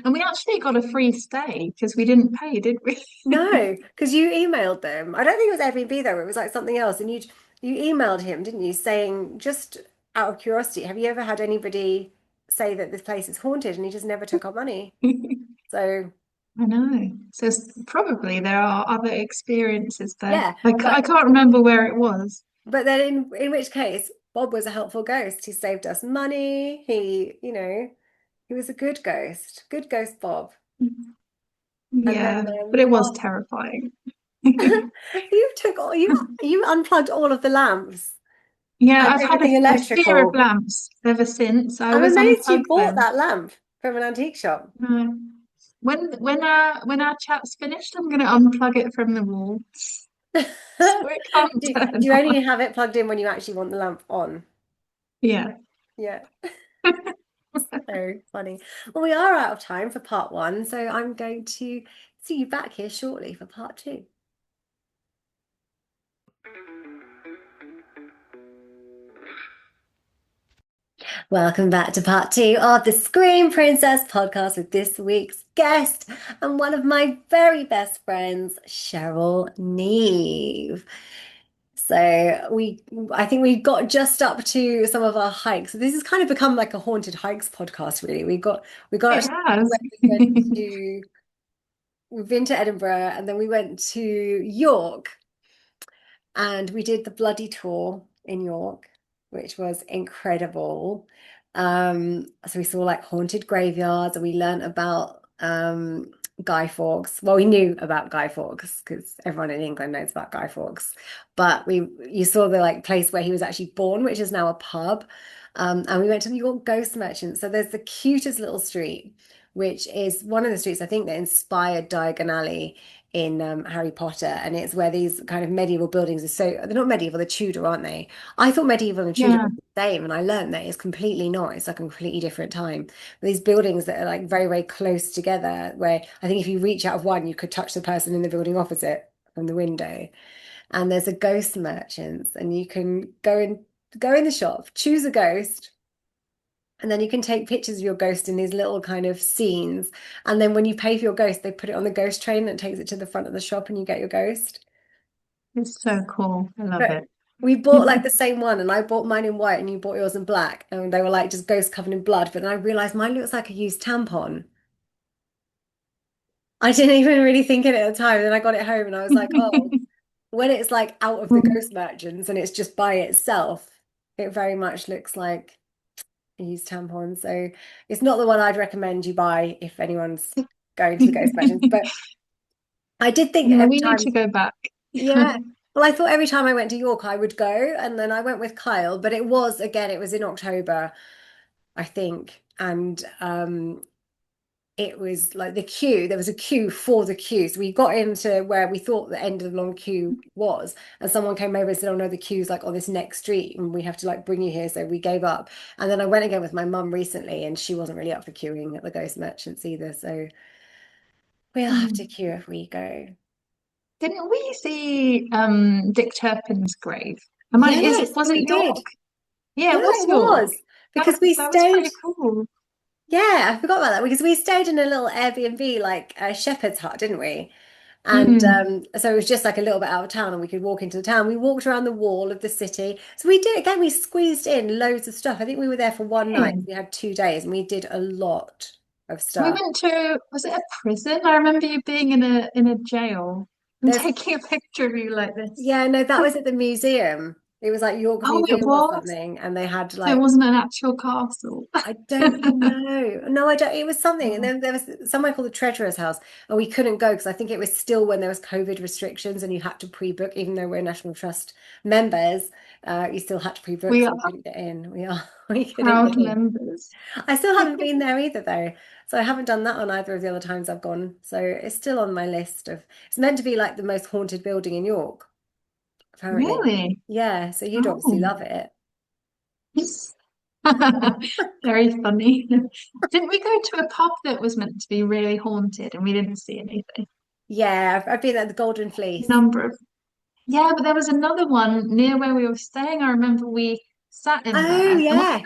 And we actually got a free stay because we didn't pay, did we? No, because you emailed them. I don't think it was Airbnb though. It was like something else, and you emailed him, didn't you, saying just out of curiosity, have you ever had anybody say that this place is haunted, and he just never took our money? So I know. So probably there are other experiences there. yeah, I can't remember where it was. but then in which case Bob was a helpful ghost. He saved us money. He was a good ghost Bob. And then Yeah, but it was after terrifying. you unplugged all of the lamps Yeah, and I've had everything a fear of electrical. lamps ever since. I I'm always amazed you unplug bought them. that lamp from an antique shop. No. When our chat's finished, I'm gonna unplug it from the wall so it can't Do turn you on. only have it plugged in when you actually want the lamp on? Yeah. Yeah. So funny. Well, we are out of time for part one, so I'm going to see you back here shortly for part two. Welcome back to part two of the Scream Princess podcast with this week's guest and one of my very best friends, Cheryl Neve. I think we got just up to some of our hikes. This has kind of become like a haunted hikes podcast, really. We got It up to has. where we've been to Edinburgh and then we went to York and we did the bloody tour in York, which was incredible. So we saw like haunted graveyards and we learned about Guy Fawkes. Well, we knew about Guy Fawkes because everyone in England knows about Guy Fawkes. But we you saw the like place where he was actually born, which is now a pub. And we went to the York Ghost Merchant. So there's the cutest little street, which is one of the streets I think that inspired Diagon Alley in Harry Potter, and it's where these kind of medieval buildings are they're not medieval, they're Tudor, aren't they? I thought medieval and Tudor Yeah, were the same, and I learned that it's completely not. It's like a completely different time. These buildings that are like very, very close together, where I think if you reach out of one, you could touch the person in the building opposite from the window. And there's a ghost merchants, and you can go in the shop, choose a ghost. And then you can take pictures of your ghost in these little kind of scenes. And then when you pay for your ghost, they put it on the ghost train and it takes it to the front of the shop and you get your ghost. it's so cool. I love But it. we bought like the same one and I bought mine in white and you bought yours in black. And they were like just ghosts covered in blood. But then I realized mine looks like a used tampon. I didn't even really think it at the time. Then I got it home and I was like, oh, when it's like out of the ghost merchants and it's just by itself, it very much looks like use tampons. So it's not the one I'd recommend you buy if anyone's going to the ghost merchants. But I did think Yeah, every we need to time, go back. yeah. Well, I thought every time I went to York, I would go. And then I went with Kyle, but it was in October, I think. And it was like there was a queue for the queue. So we got into where we thought the end of the long queue was, and someone came over and said, "Oh no, the queue's like on this next street, and we have to like bring you here." So we gave up. And then I went again with my mum recently, and she wasn't really up for queuing at the Ghost Merchants either. So we'll have to Mm. queue if we go. Didn't we see Dick Turpin's grave? Yes, Was it we York? did. Yeah, Yeah, it was it York. was because we That was stayed. pretty cool. Yeah, I forgot about that because we stayed in a little Airbnb, like a shepherd's hut, didn't we? And Mm. so it was just like a little bit out of town, and we could walk into the town. We walked around the wall of the city. So we did again, we squeezed in loads of stuff. I think we were there for one night. Yeah. We had 2 days, and we did a lot of We stuff. went to, was it a prison? I remember you being in a jail and There's, taking a picture of you like this. yeah, no, that was at the museum. It was like York Oh, it Museum or was. something, and they had So it like wasn't an actual castle. I don't know. No, I don't. It was something. And Oh, then there was somewhere called the Treasurer's House, and we couldn't go because I think it was still when there was COVID restrictions and you had to pre-book, even though we're National Trust members, you still had to pre-book, we so are we couldn't get in. We are, we couldn't proud get in. members. I still haven't been there either, though. So I haven't done that on either of the other times I've gone. So it's still on my list of, it's meant to be like the most haunted building in York, apparently. Really? Yeah, so you'd obviously Oh, love it. yes. Very funny. Didn't we go to a pub that was meant to be really haunted and we didn't see anything? Yeah, I've been at the Golden Fleece. Number of Yeah, but there was another one near where we were staying. I remember we sat in Oh, there and we yes.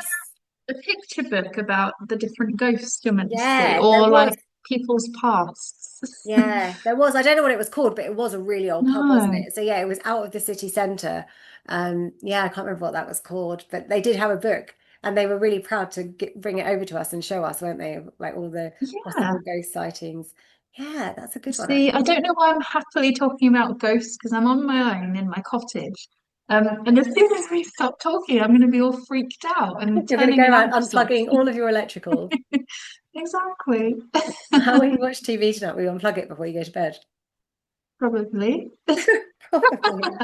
had a picture book about the different ghosts you're meant to see, Yeah, there or like was. people's pasts. Yeah, there was. I don't know what it was called, but it was a really old pub, wasn't No. it? So yeah, it was out of the city centre. Yeah, I can't remember what that was called, but they did have a book, and they were really proud to bring it over to us and show us, weren't they? Like all the Yeah. possible ghost sightings. Yeah, that's a good one, See, I actually. don't know why I'm happily talking about ghosts because I'm on my own in my cottage. And as soon as we stop talking, I'm going to be all freaked out and You're going to go turning around lamps off. unplugging all of your electricals. Exactly. How will you watch TV tonight? Will you unplug it before you go to bed? Probably. Probably.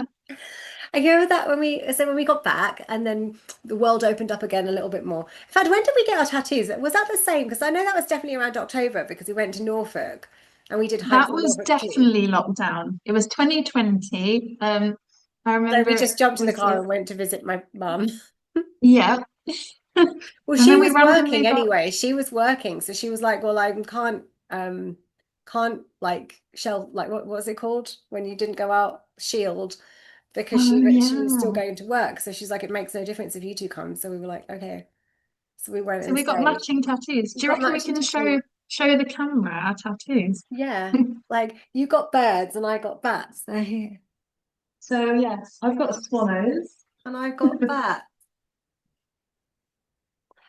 I go with that when we got back and then the world opened up again a little bit more. In fact, when did we get our tattoos? Was that the same? Because I know that was definitely around October because we went to Norfolk and we did hikes That in was Norfolk too. definitely lockdown. It was 2020. I So we remember it just jumped in the was car and went to visit my mum. yeah. Well, And she then we was randomly working got anyway. She was working, so she was like, "Well, I can't like shell like what was it called when you didn't go out shield because oh she was still yeah. going to work. So she's like, it makes no difference if you two come. So we were like, okay. So we went So and we got stayed. matching tattoos. We Do you got reckon we matching can tattoos. show the camera our tattoos? Yeah. Like you got birds and I got bats. So here. So yes, I've got swallows. And I got bats.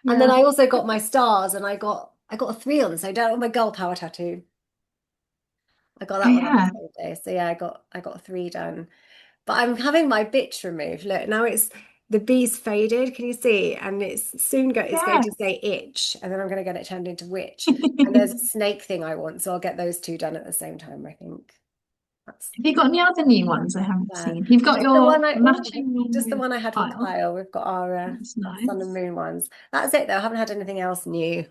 And then Yeah. I also got my stars and I got a three on so down on my girl power tattoo. I got Oh that one on the yeah. same day. So yeah, I got a three done. But I'm having my bitch removed. Look, now it's the bee's faded. Can you see? And it's going Yeah. to say itch, and then I'm going to get it turned into witch. And there's a snake thing I want, so I'll get those two done at the same time, I think. That's Have you got any other new ones I haven't bad. seen? You've got Just the your one I oh, matching one just the with one I had with Kyle. Kyle. We've got That's our sun and nice. moon ones. That's it though. I haven't had anything else new.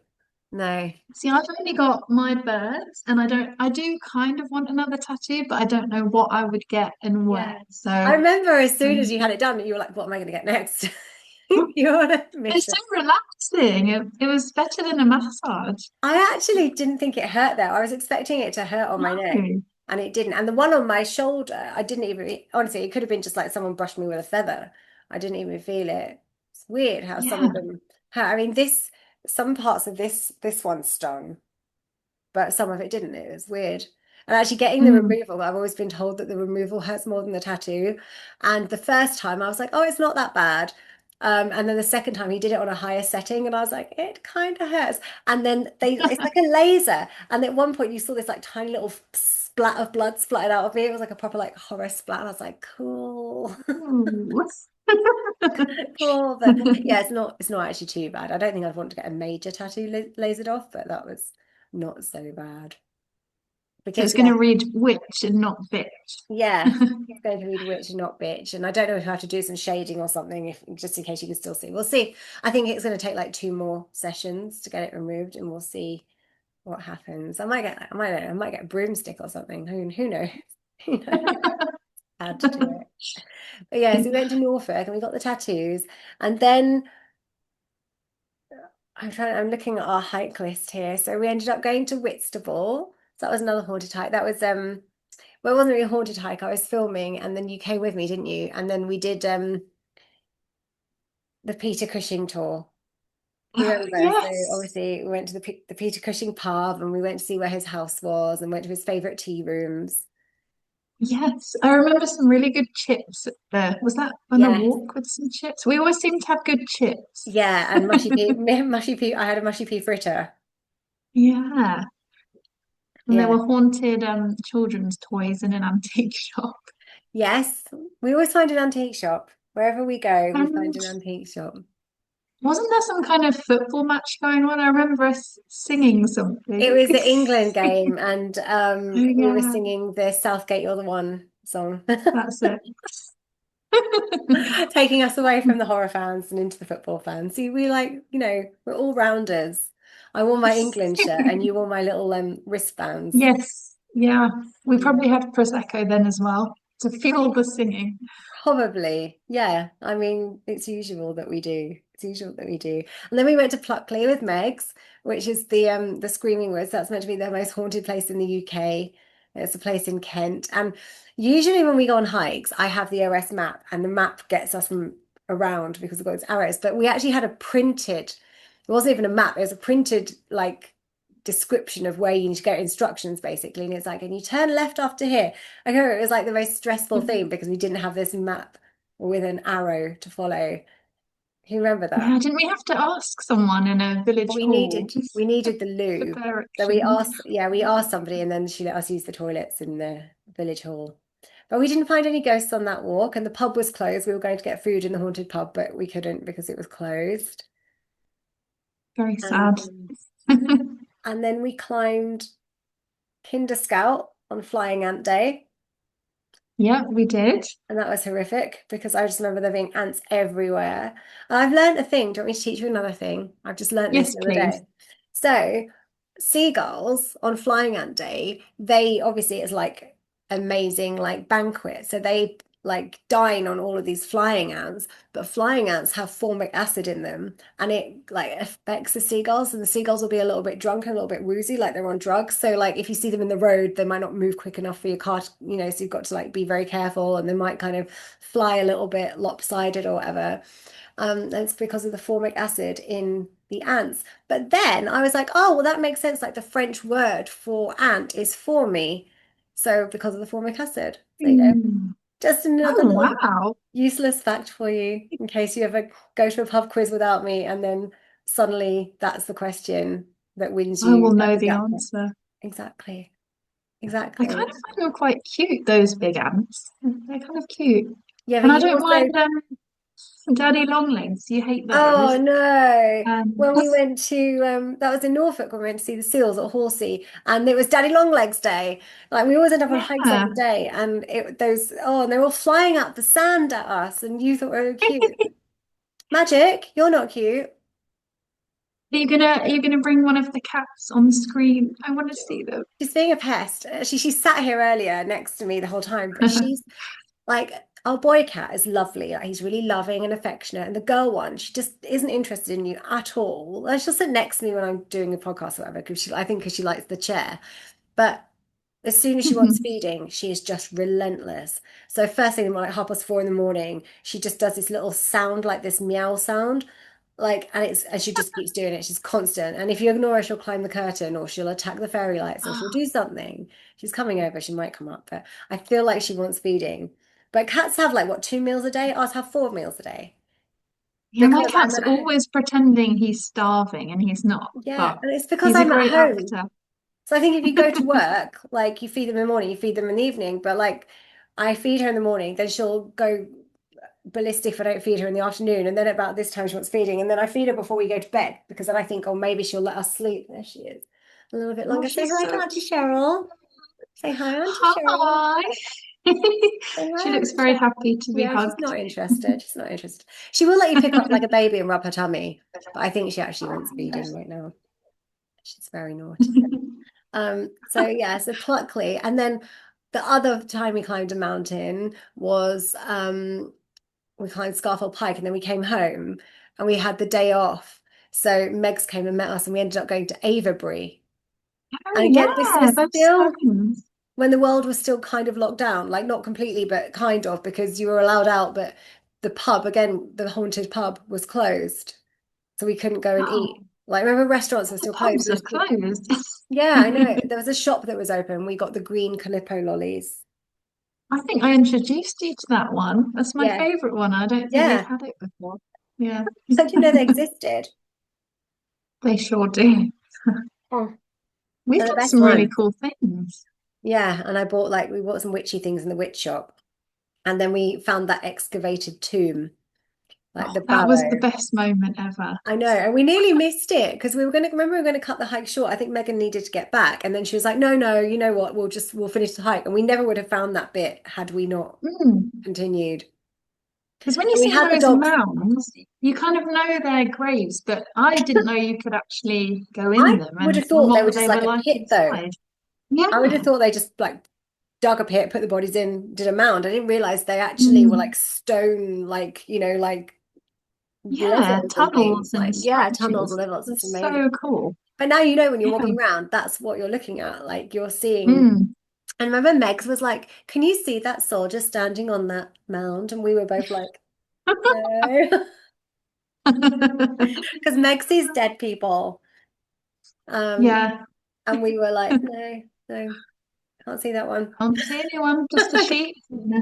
No. See, I've only got my birds, and I do kind of want another tattoo, but I don't know what I would get and where. Yeah. I So, remember as soon as um, you had it done, you were like, what am I going to get next? You're on a it's mission. so relaxing. It was better than a massage. I actually didn't think it hurt though. I was expecting it to hurt on my neck No. and it didn't. And the one on my shoulder, I didn't even, honestly, it could have been just like someone brushed me with a feather. I didn't even feel it. It's weird how some of Yeah. them hurt. I mean, some parts of this one stung, but some of it didn't. It was weird. And actually getting the Mm. removal, I've always been told that the removal hurts more than the tattoo. And the first time I was like, oh, it's not that bad. And then the second time he did it on a higher setting, and I was like, it kind of hurts. And then it's like a laser. And at one point you saw this like tiny little splat of blood splattered out of me. It was like a proper like horror splat. And I was like, cool, Ooh. cool. But yeah, it's not actually too bad. I don't think I'd want to get a major tattoo lasered off, but that was not so bad. So Because it's going to read witch and not bitch. yeah, it's going to read witch and not bitch. And I don't know if I have to do some shading or something, if just in case you can still see. We'll see. I think it's going to take like two more sessions to get it removed, and we'll see what happens. I might get a broomstick or something. Who knows? Who knows how to do it. But yeah, so we went to Norfolk and we got the tattoos, and then I'm looking at our hike list here. So we ended up going to Whitstable. So that was another haunted hike. That was well, it wasn't really a haunted hike. I was filming and then you came with me, didn't you? And then we did the Peter Cushing tour. Do you remember? So Yes. obviously we went to the Peter Cushing pub and we went to see where his house was and went to his favorite tea rooms. Yes. I remember some really good chips there. Was that on a Yes. walk with some chips? We always seem to have good chips. Yeah, and mushy pea, mushy pea. I had a mushy pea fritter. Yeah. And there Yeah. were haunted children's toys in an antique shop. Yes. We always find an antique shop. Wherever we go, we find And an antique shop. wasn't there some kind of football match going on? I remember us singing It something. was the England game, and Oh we were yeah, singing the Southgate You're the One song. that's it. Taking us away from the horror fans and into the football fans. See, we like, we're all rounders. I wore my England shirt and you wore my little wristbands. Yes, yeah. We Yeah. probably had Prosecco then as well to fuel the singing. Probably. Yeah. I mean, it's usual that we do. It's usual that we do. And then we went to Pluckley with Megs, which is the Screaming Woods. That's meant to be the most haunted place in the UK. It's a place in Kent. And usually when we go on hikes, I have the OS map and the map gets us around because we've got its arrows. But we actually had it wasn't even a map, it was a printed like description of where you need to go, instructions basically. And it's like, and you turn left after here. I remember it was like the most stressful thing because we didn't have this map with an arrow to follow. You remember Yeah, that? didn't we have to ask someone in a village We hall needed we needed the for loo. So directions? we asked somebody and then she let us use the toilets in the village hall. But we didn't find any ghosts on that walk and the pub was closed. We were going to get food in the haunted pub, but we couldn't because it was closed. Very And sad. and then we climbed Kinder Scout on Flying Ant Day. Yeah, we did. And that was horrific because I just remember there being ants everywhere. And I've learned a thing. Do you want me to teach you another thing? I've just learned this Yes, the other please. day. So, seagulls on Flying Ant Day, they obviously it's like amazing like banquet. So they like dine on all of these flying ants, but flying ants have formic acid in them and it like affects the seagulls and the seagulls will be a little bit drunk and a little bit woozy like they're on drugs. So like if you see them in the road, they might not move quick enough for your car so you've got to like be very careful and they might kind of fly a little bit lopsided or whatever. And it's because of the formic acid in the ants. But then I was like, oh, well, that makes sense. Like the French word for ant is fourmi. So because of the formic acid. There you go. Hmm. Just another Oh, little wow. useless fact for you in case you ever go to a pub quiz without me and then suddenly that's the question that wins I you will like know the the jackpot. answer. Exactly. I kind Exactly. of find them quite cute, those big ants. They're kind of cute. Yeah, but And I you don't also, mind daddy long legs. You hate oh those. no. Um, When we went to that was in Norfolk when we went to see the seals at Horsey and it was Daddy Longlegs Day. Like we always end up on hikes yeah. every day and it those oh and they were all flying up the sand at us and you thought we were cute. Magic, you're not cute. Are you gonna bring one of the cats on screen? I want to see them. She's being a pest. She sat here earlier next to me the whole time, but she's like our boy cat is lovely. Like, he's really loving and affectionate, and the girl one, she just isn't interested in you at all. Like, she'll sit next to me when I'm doing a podcast or whatever, because I think because she likes the chair. But as soon as she wants feeding, she is just relentless. So first thing, like 4:30 in the morning, she just does this little sound, like this meow sound, like, and she just keeps doing it. She's constant. And if you ignore her, she'll climb the curtain, or she'll attack the fairy lights, or she'll do something. She's coming over. She might come up, but I feel like she wants feeding. But cats have like what, 2 meals a day? Ours have 4 meals a day Yeah, my because I'm cat's at home. always pretending he's starving and he's not, Yeah, but and it's because he's a I'm at great home. actor. So I think if you go to work, like you feed them in the morning, you feed them in the evening. But like I feed her in the morning, then she'll go ballistic if I don't feed her in the afternoon. And then about this time she wants feeding. And then I feed her before we go to bed because then I think, oh, maybe she'll let us sleep. There she is. A little bit Oh, longer. Say she's hi to so Auntie Cheryl. Say hi, Auntie Cheryl. hi. Say She hi, looks Auntie very Cheryl. happy to be Yeah, she's hugged. not interested. She's not interested. She will let you pick up like a baby and rub her tummy, but I think she actually wants feeding right now. She's very naughty. So yeah, so Pluckley. And then the other time we climbed a mountain was we climbed Scarfell Pike and then we came home and we had the day off. So Megs came and met us and we ended up going to Avebury. Oh And again, this yeah, was those still stones. when the world was still kind of locked down, like not completely, but kind of, because you were allowed out, but the pub, again, the haunted pub was closed. So we couldn't go and eat. Oh, Like remember restaurants were the still closed. pubs There are was closed. yeah, I know. There was a shop that was open. We got the green Calippo lollies. I think I introduced you to that one. That's my Yeah, favorite one. I don't think we've yeah. had it before. Yeah, I didn't know they existed. they sure do. Oh, We've they're the done best some really one. cool things. Yeah, and we bought some witchy things in the witch shop. And then we found that excavated tomb, like the Oh, that was the barrow. best moment ever. I know, and we nearly missed it because we were gonna cut the hike short. I think Megan needed to get back, and then she was like, "No, no, you know what? We'll finish the hike." And we never would have found that bit had we not Mm. continued. Because when you And we see had the those dogs. mounds, you kind of know they're graves, but I didn't know you could actually go in I them would and have thought they were what just they were like a like pit, though. inside. Yeah. I would have thought they just like dug a pit, put the bodies in, did a mound. I didn't realize they actually were Mm. like stone, like, like Yeah, levels and tunnels things. Like, and yeah, tunnels and structures. levels. It's It's amazing. so cool. But now you know when you're Yeah. walking around, that's what you're looking at. Like you're seeing. Mm. And remember, Megs was like, "Can you see that soldier standing on that mound?" And we were both like, "No," because Meg sees dead people. Um, Yeah, and we were like, "No, no, can't see that one." can't see anyone, just a sheep. Yeah.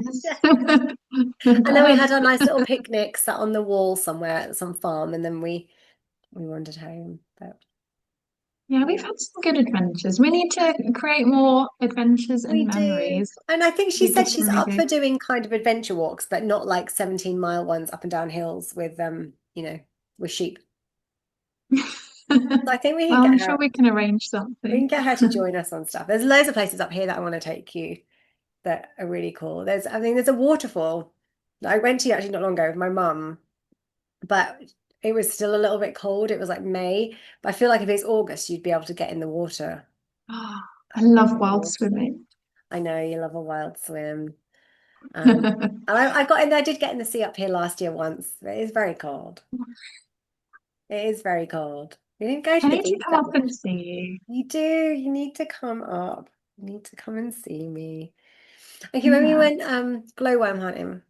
A And then we bird. had a nice little picnic sat on the wall somewhere at some farm, and then we wandered home. But Yeah, we've yeah, had some good adventures. We need to create more adventures we and do. memories. And I think she We said she's definitely up do. for doing kind of adventure walks, but not like 17-mile ones up and down hills with with sheep. So I think Well, I'm sure we can arrange we something. can get her to join us on stuff. There's loads of places up here that I want to take you that are really cool. There's a waterfall that I went to actually not long ago with my mum, but it was still a little bit cold. It was like May, but I feel like if it's August, you'd be able to get in the water. Oh, I love In the wild water. swimming. I know you love a wild swim. And I got in there, I did get in the sea up here last year once. It is very cold. It is very cold. We didn't go to I the need to beach come that up and much. see you. You do. You need to come up. You need to come and see me. Okay, when we Yeah. went glowworm hunting,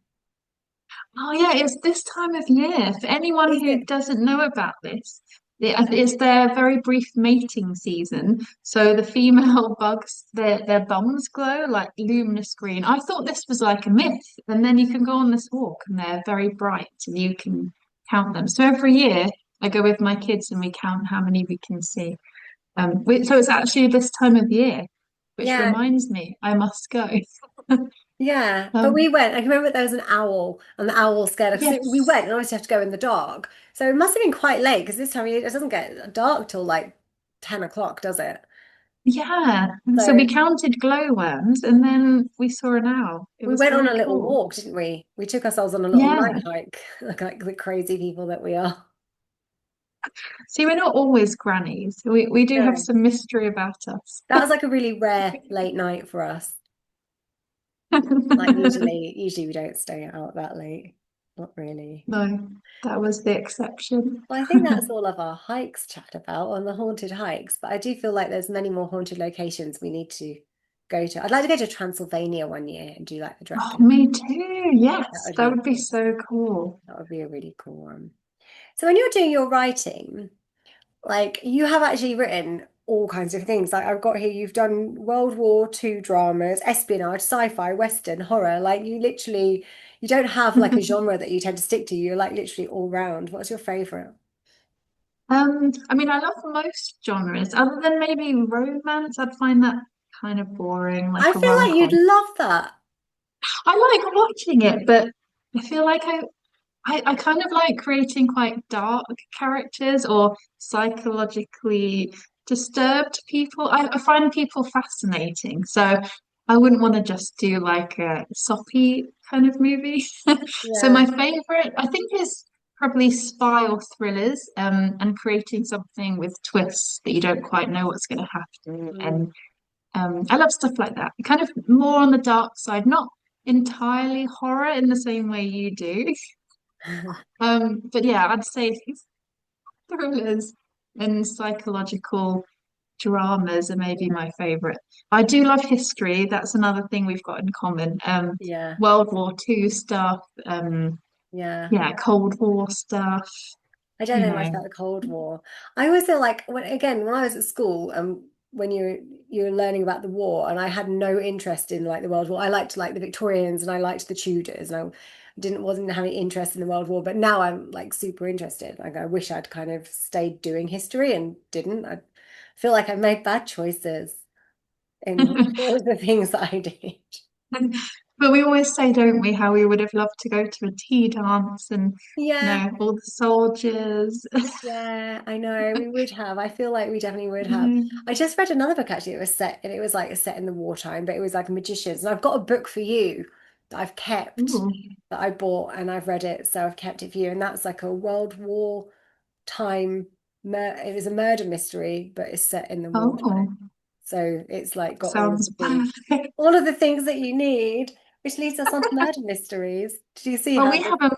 Oh, yeah, it's this time of year. For anyone is who it? doesn't know about this, It's their very brief mating season. So the female bugs, their bums glow like luminous green. I thought this was like a myth. And then you can go on this walk and they're very bright and you can count them. So every year I go with my kids and we count how many we can see. So it's actually this time of year, which Yeah, reminds me I must go. yeah. But we Um, went. I can remember there was an owl, and the owl scared us. 'Cause we went, yes. and obviously have to go in the dark. So it must have been quite late because this time of year it doesn't get dark till like 10 o'clock, does it? Yeah. And so we So counted glowworms and then we saw an owl. It we was went on very a little cool. walk, didn't we? We took ourselves on a little Yeah. night hike, like the crazy people that we are. See, we're not always grannies. We do have No. some mystery about us. That was like a really rare late night for us. Like usually we don't stay out that late. Not really. No, that was the exception. Well, I think that's all of our hikes chat about on the haunted hikes, but I do feel like there's many more haunted locations we need to go to. I'd like to go to Transylvania one year and do like the Oh, Dracula. me too. That Yes, would that be would be so cool. that would be a really cool one. So when you're doing your writing, like you have actually written all kinds of things. Like I've got here, you've done World War II dramas, espionage, sci-fi, Western, horror. Like you don't have like a genre that you tend to stick to. You're like literally all round. What's your favorite? I mean, I love most genres, other than maybe romance. I'd find that kind of boring, I like a feel like you'd rom-com. love that. I like watching it, but I feel like I kind of like creating quite dark characters or psychologically disturbed people. I find people fascinating. So I wouldn't want to just do like a soppy kind of movie. So Yeah. my favorite, I think, is probably spy or thrillers, and creating something with twists that you don't quite know what's going to happen. Mm. And I love stuff like that. Kind of more on the dark side, not entirely horror in the same way you do. But yeah, I'd say thrillers and psychological dramas are maybe my favorite. I do love history. That's another thing we've got in common. Yeah. World War II stuff, Yeah. yeah, Cold War stuff, I don't you know much know. about the Cold War. I always feel like when I was at school and when you're learning about the war and I had no interest in like the World War. I liked like the Victorians and I liked the Tudors and I didn't wasn't having interest in the World War, but now I'm like super interested. Like I wish I'd kind of stayed doing history and didn't. I feel like I've made bad choices in all of the things that I did. But we always say, don't we, how we would have loved to go to a tea dance and, Yeah. all the soldiers. Yeah, I know we would have. I feel like we definitely would have. Mm. I just read another book actually. It was set and it was like set in the wartime, but it was like magicians. And I've got a book for you that I've kept Ooh. that I bought and I've read it, so I've kept it for you. And that's like a World War time it was a murder mystery, but it's set in the wartime. Oh, So it's like got sounds perfect. all of the things that you need, which leads us on to murder mysteries. Do you see Well, how we have a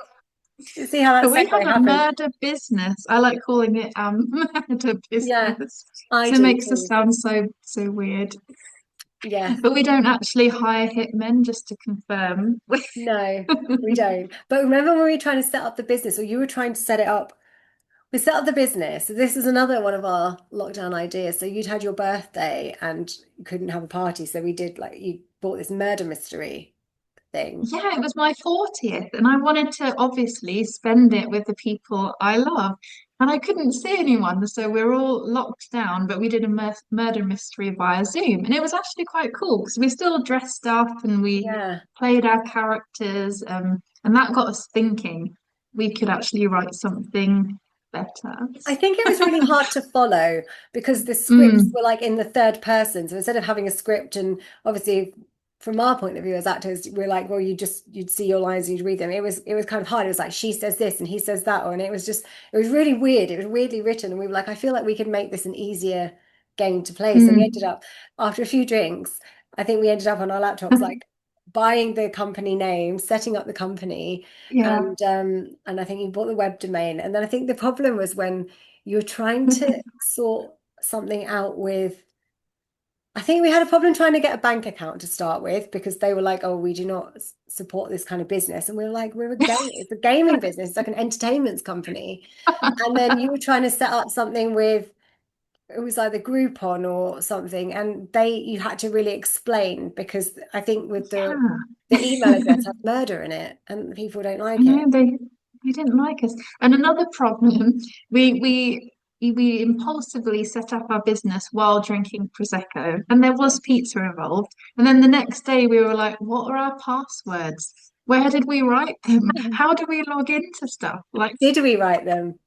you see how that we have segue a happened? murder business. I like calling it murder Yeah, business. I So it do makes us too. sound so weird. Yes. But we don't actually hire hitmen, just to confirm. No, we don't. But remember when we were trying to set up the business, or you were trying to set it up? We set up the business. So this is another one of our lockdown ideas. So you'd had your birthday and you couldn't have a party. So we did like you bought this murder mystery thing. Yeah, it was my 40th, and I wanted to obviously spend it with the people I love. And I couldn't see anyone, so we were all locked down, but we did a murder mystery via Zoom. And it was actually quite cool because we still dressed up and we Yeah. played our characters, and that got us thinking we could actually write something better. I think it was really hard to follow because the scripts Mm, were like in the third person. So instead of having a script, and obviously from our point of view as actors, we're like, well, you'd see your lines, you'd read them. It was kind of hard. It was like she says this and he says that, and it was really weird. It was weirdly written, and we were like, I feel like we could make this an easier game to play. So we ended mm. up after a few drinks, I think we ended up on our laptops like buying the company name, setting up the company Yeah. and I think you bought the web domain. And then I think the problem was when you're trying to sort something out with I think we had a problem trying to get a bank account to start with because they were like, "Oh, we do not support this kind of business," and we were like, "We're a game, it's a gaming business, it's like an entertainment company." And then you were trying to set up something with it was either Groupon or something, and you had to really explain because I think with the email Yeah. address has murder in it, and people don't I like it. know they didn't like us. And another problem, we we we impulsively set up our business while drinking Prosecco, and there Yeah. was pizza involved. And then the next day we were like, what are our passwords? Where did we write them? How do we log into stuff? Like, Did we write them?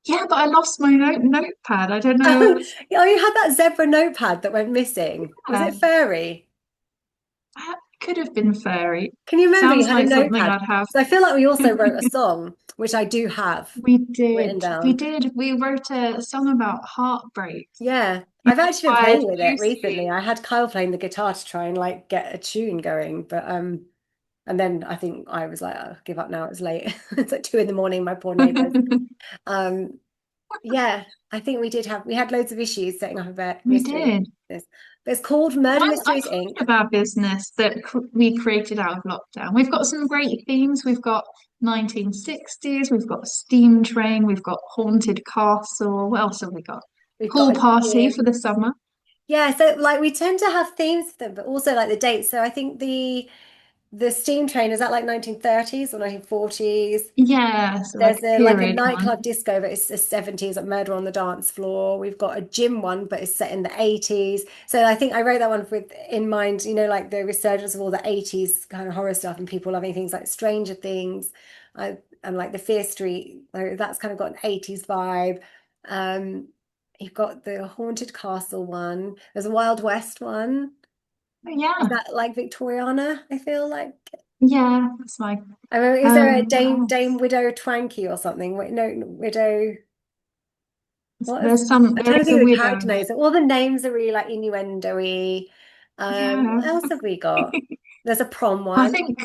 yeah, but I lost my notepad. I don't know. Oh, yeah, you had that zebra notepad that went missing. Was Uh, it fairy? that could have been fairy. Can you remember you Sounds had a like something notepad? I'd have. So I feel like we also wrote a song, which I do have We written did. We down. did. We wrote a song about heartbreak, Yeah, I've actually been inspired playing with it recently. loosely. I had Kyle playing the guitar to try and like get a tune going, but and then I think I was like, oh, give up now. It's late. It's like 2 in the morning, my poor neighbors. Um, yeah, I think we had loads of issues setting up a We mystery did. this. But it's called Murder I've Mysteries heard Inc. of our business that we created out of lockdown. We've got some great themes. We've got 1960s, we've got steam train, we've got haunted castle. What else have we got? We've got Pool a party for gym. the summer. Yeah, so like we tend to have themes for them, but also like the dates. So I think the steam train is that like 1930s or 1940s. Yeah, so like There's a like a period one. nightclub disco, but it's the 70s, like Murder on the Dance Floor. We've got a gym one, but it's set in the 80s. So I think I wrote that one with in mind, like the resurgence of all the 80s kind of horror stuff and people loving things like Stranger Things, and like the Fear Street. Like, that's kind of got an 80s vibe. Um, you've got the Haunted Castle one. There's a Wild West one. Is Yeah, that like Victoriana? I feel like. yeah, that's like I mean, is there a what Dame else? Widow Twanky or something? Wait, no, Widow. What is? I'm There trying to is a think of the widow. character names. All the names are really like innuendo-y. Yeah. What else have we got? There's a prom I one. think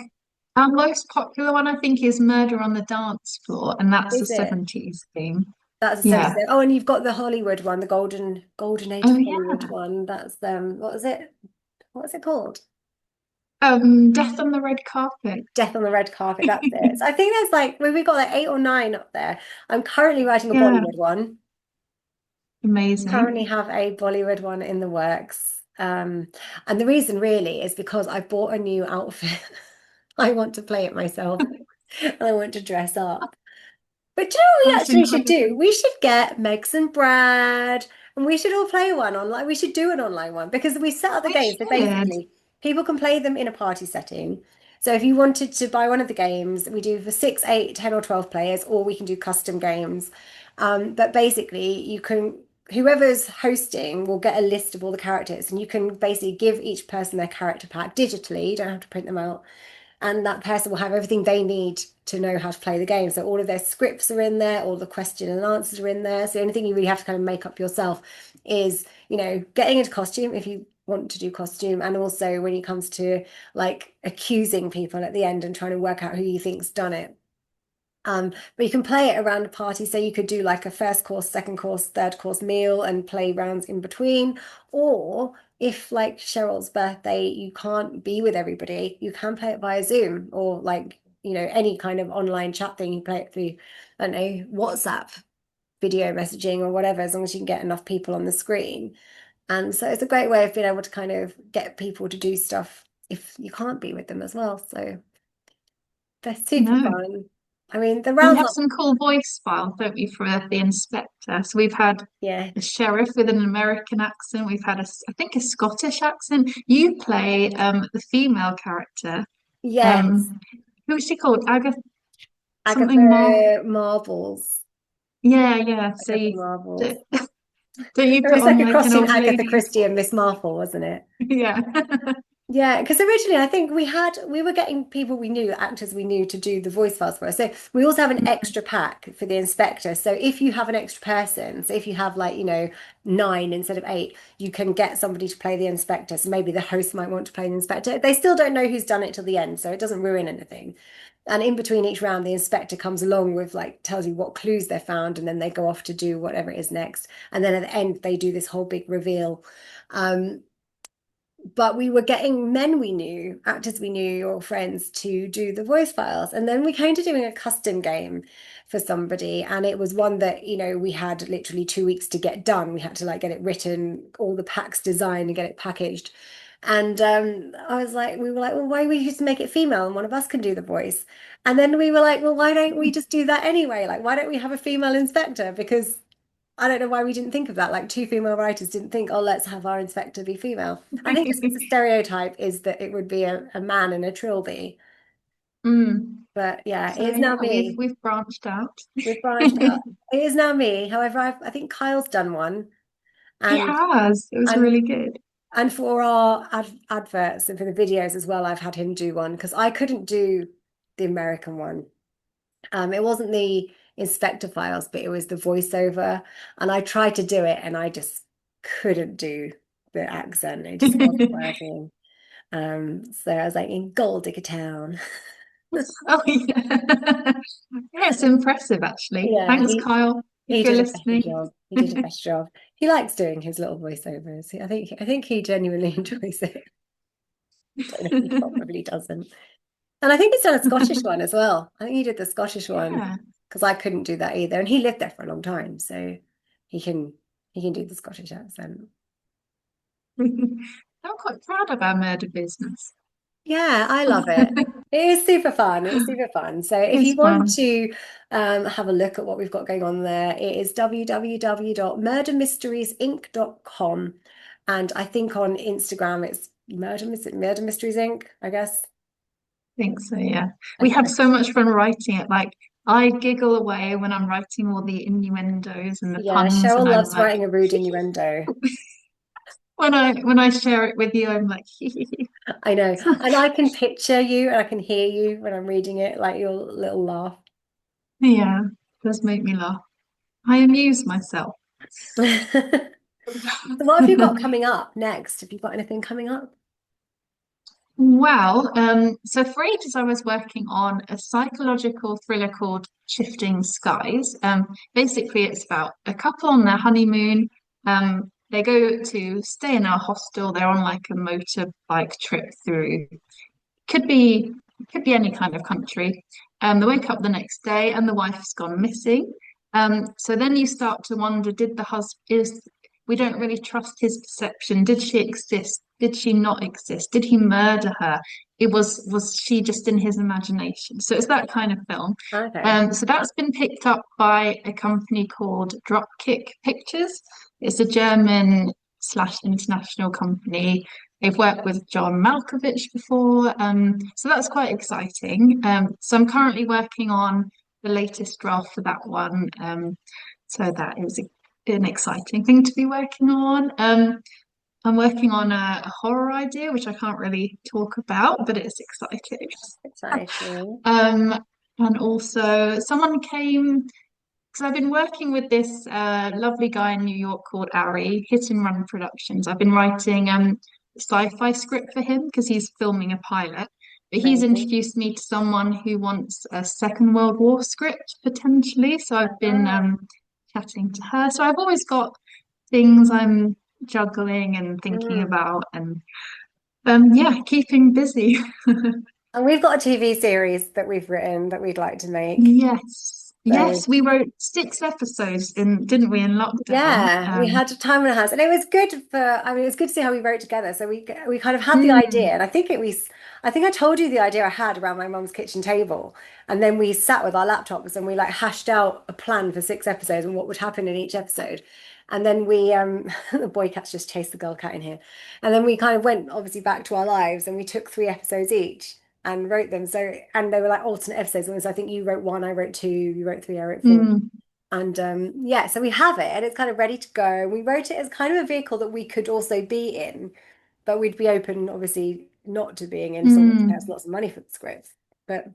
our most popular one, I think, is Murder on the Dance Floor, and that's a Is it? 70s theme. That's a Yeah. 70s. Oh, and you've got the Hollywood one, the golden age Oh of yeah. Hollywood one. That's what was it? What was it called? Death on the Red Carpet. Death on the Red Carpet. That's it. So I think there's like we got like 8 or 9 up there. I'm currently writing a Yeah, Bollywood one. Currently amazing. have a Bollywood one in the works. And the reason really is because I bought a new outfit. I want to play it myself. And I want to dress up. But do you know what we That's actually should incredible. do? We should get Megs and Brad, and we should all play one online. We should do an online one because we set up the We games. So should. basically, people can play them in a party setting. So if you wanted to buy one of the games, we do for 6, 8, 10, or 12 players, or we can do custom games. But basically, whoever's hosting will get a list of all the characters, and you can basically give each person their character pack digitally. You don't have to print them out, and that person will have everything they need to know how to play the game. So all of their scripts are in there, all the question and answers are in there. So the only thing you really have to kind of make up yourself is, getting into costume if you want to do costume, and also when it comes to like accusing people at the end and trying to work out who you think's done it. But you can play it around a party. So you could do like a first course, second course, third course meal and play rounds in between. Or if like Cheryl's birthday, you can't be with everybody, you can play it via Zoom or like, any kind of online chat thing. You play it through, I don't know, WhatsApp video messaging or whatever, as long as you can get enough people on the screen. And so it's a great way of being able to kind of get people to do stuff if you can't be with them as well. So they're super No. fun. I mean, the And we rounds have are, some cool voice files, don't we, for the inspector? So we've had yeah. a sheriff with an American accent. We've had I think, a Scottish accent. You play the female character. Yes, Um, who's she called? Agatha something more. Agatha Marbles. Yeah, yeah. So Agatha you, Marbles. do don't you It put was on like a like cross an between old Agatha lady's Christie and voice? Miss Marple, wasn't it? Yeah. Yeah, because originally I think we were getting people we knew, actors we knew to do the voice files for us. So we also have an extra pack for the inspector. So if you have an extra person, so if you have like, nine instead of eight, you can get somebody to play the inspector. So maybe the host might want to play the inspector. They still don't know who's done it till the end, so it doesn't ruin anything. And in between each round, the inspector comes along with like tells you what clues they found, and then they go off to do whatever it is next. And then at the end, they do this whole big reveal. Um, but we were getting men we knew, actors we knew, or friends to do the voice files. And then we came to doing a custom game for somebody. And it was one that, we had literally 2 weeks to get done. We had to like get it written, all the packs designed and get it packaged. And we were like, well, why we just make it female and one of us can do the voice? And then we were like, well, why don't we just do that anyway? Like, why don't we have a female inspector? Because I don't know why we didn't think of that. Like two female writers didn't think, oh, let's have our inspector be female. I think just because the stereotype is that it would be a man and a trilby. Mm. But yeah, So it is now yeah, we've me. we've branched out. We've branched out. It is now me. However, I think Kyle's done one, He and has. It was and really good. and for our adverts and for the videos as well, I've had him do one because I couldn't do the American one. It wasn't the inspector files, but it was the voiceover. And I tried to do it and I just couldn't do the accent. It just wasn't working. So I was like in Gold Digger Town. Oh yeah. Yeah, it's impressive actually. Yeah, Thanks, Kyle, if he you're did a better listening. job. He did a better job. He likes doing his little voiceovers. I think he genuinely enjoys it. Don't know if he probably doesn't. And I think he's done a Scottish one as well. I think he did the Scottish one Yeah. because I couldn't do that either. And he lived there for a long time, so he can he can do the Scottish accent. I'm quite proud of our murder business. Yeah, I love it. It is super fun. It's super fun. So if you It's want fun. to have a look at what we've got going on there, it is www.murdermysteriesinc.com. And I think on Instagram it's Murder Mysteries Inc., I guess. I think so, yeah. I We think have so much fun writing it. Like I giggle away when I'm writing all the innuendos and the yeah, puns, and Cheryl I'm loves like, writing a rude innuendo. when I share it with you, I'm like, I know. And I can picture you and I can hear you when I'm reading it, like your little laugh. yeah, it does make me laugh. I amuse myself. So what have you got coming up next? Have you got anything coming up? Well, so for ages I was working on a psychological thriller called Shifting Skies. Basically, it's about a couple on their honeymoon. They go to stay in a hostel. They're on like a motorbike trip through could be could be any kind of country. They wake up the next day and the wife's gone missing. So then you start to wonder, did the husband is we don't really trust his perception. Did she exist? Did she not exist? Did he murder her? It was she just in his imagination? So it's that kind of film. Okay. So that's been picked up by a company called Dropkick Pictures. It's a German slash international company. They've worked with John Malkovich before, so that's quite exciting. So I'm currently working on the latest draft for that one. So that is an exciting thing to be working on. I'm working on a horror idea, which I can't really talk about, but it's exciting. Exciting. Um, and also, someone came because I've been working with this lovely guy in New York called Ari, Hit and Run Productions. I've been writing a sci-fi script for him because he's filming a pilot. But he's Amazing. introduced me to someone who wants a Second World War script potentially. So I've been Ah, chatting to her. So I've always got things I'm juggling and thinking mm. about, and yeah, keeping busy. And we've got a TV series that we've written that we'd like to make. Yes. So Yes, we wrote 6 episodes in, didn't we, in lockdown? yeah, we had a time in a house, and it was good for. I mean, it was good to see how we wrote together. So we kind of had the idea, Mm, and I think I told you the idea I had around my mum's kitchen table, and then we sat with our laptops and we like hashed out a plan for 6 episodes and what would happen in each episode, and then we the boy cats just chased the girl cat in here, and then we kind of went obviously back to our lives, and we took 3 episodes each and wrote them. So and they were like alternate episodes, and so I think you wrote one, I wrote two, you wrote three, I wrote four. mm, And yeah, so we have it and it's kind of ready to go. We wrote it as kind of a vehicle that we could also be in, but we'd be open, obviously, not to being in someone who has Mm. lots of money for the scripts. But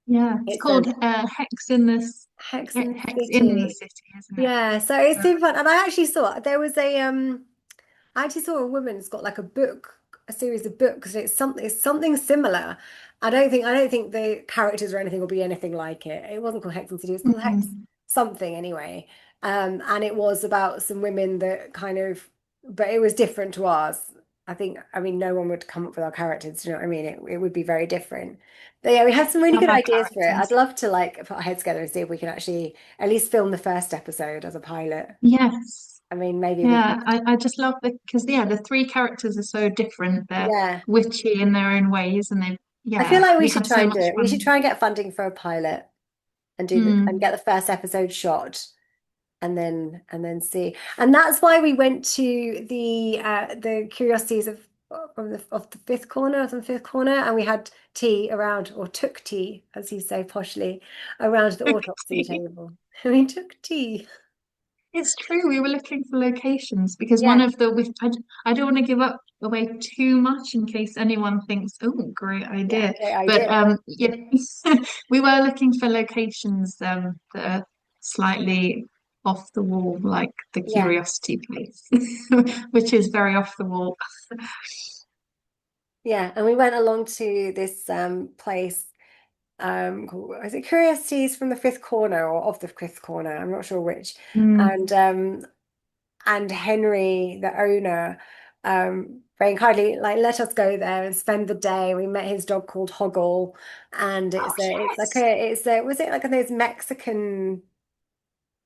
Yeah, it's it's called Hex in this Hex in the Hex in the City. City, isn't it? Yeah, so it's Uh, super fun. And I actually saw there was a I actually saw a woman's got like a book, a series of books, and it's something similar. I don't think the characters or anything will be anything like it. It wasn't called Hex and City, it was called Hex mm. something anyway. And it was about some women that kind of, but it was different to ours. I mean, no one would come up with our characters, do you know what I mean? It would be very different. But yeah, we had some really Love good our ideas for it. I'd characters. love to like put our heads together and see if we can actually at least film the first episode as a pilot. Yes. I mean, maybe we could, Yeah, I just love the because yeah, the three characters are so different. They're yeah. witchy in their own ways, and they I feel yeah, like we we should had try so and do much it. We should fun. try and get funding for a pilot and do the and Mm, get the first episode shot and then see. And that's why we went to the curiosities of the fifth corner from the fifth corner and we had tea around or took tea, as you say poshly, around the autopsy table. We took tea. it's true. We were looking for locations because one Yeah, of I don't want to give up away too much in case anyone thinks, oh, great yeah, idea. great But idea. yeah, we were looking for locations that are slightly off the wall, like the Yeah, Curiosity place, which is very off the wall. yeah. And we went along to this place is it Curiosities from the Fifth Corner or of the Fifth Corner? I'm not sure which. Mm. And and Henry, the owner, very kindly like let us go there and spend the day. We met his dog called Hoggle, and Oh it's like yes. it's a was it like those Mexican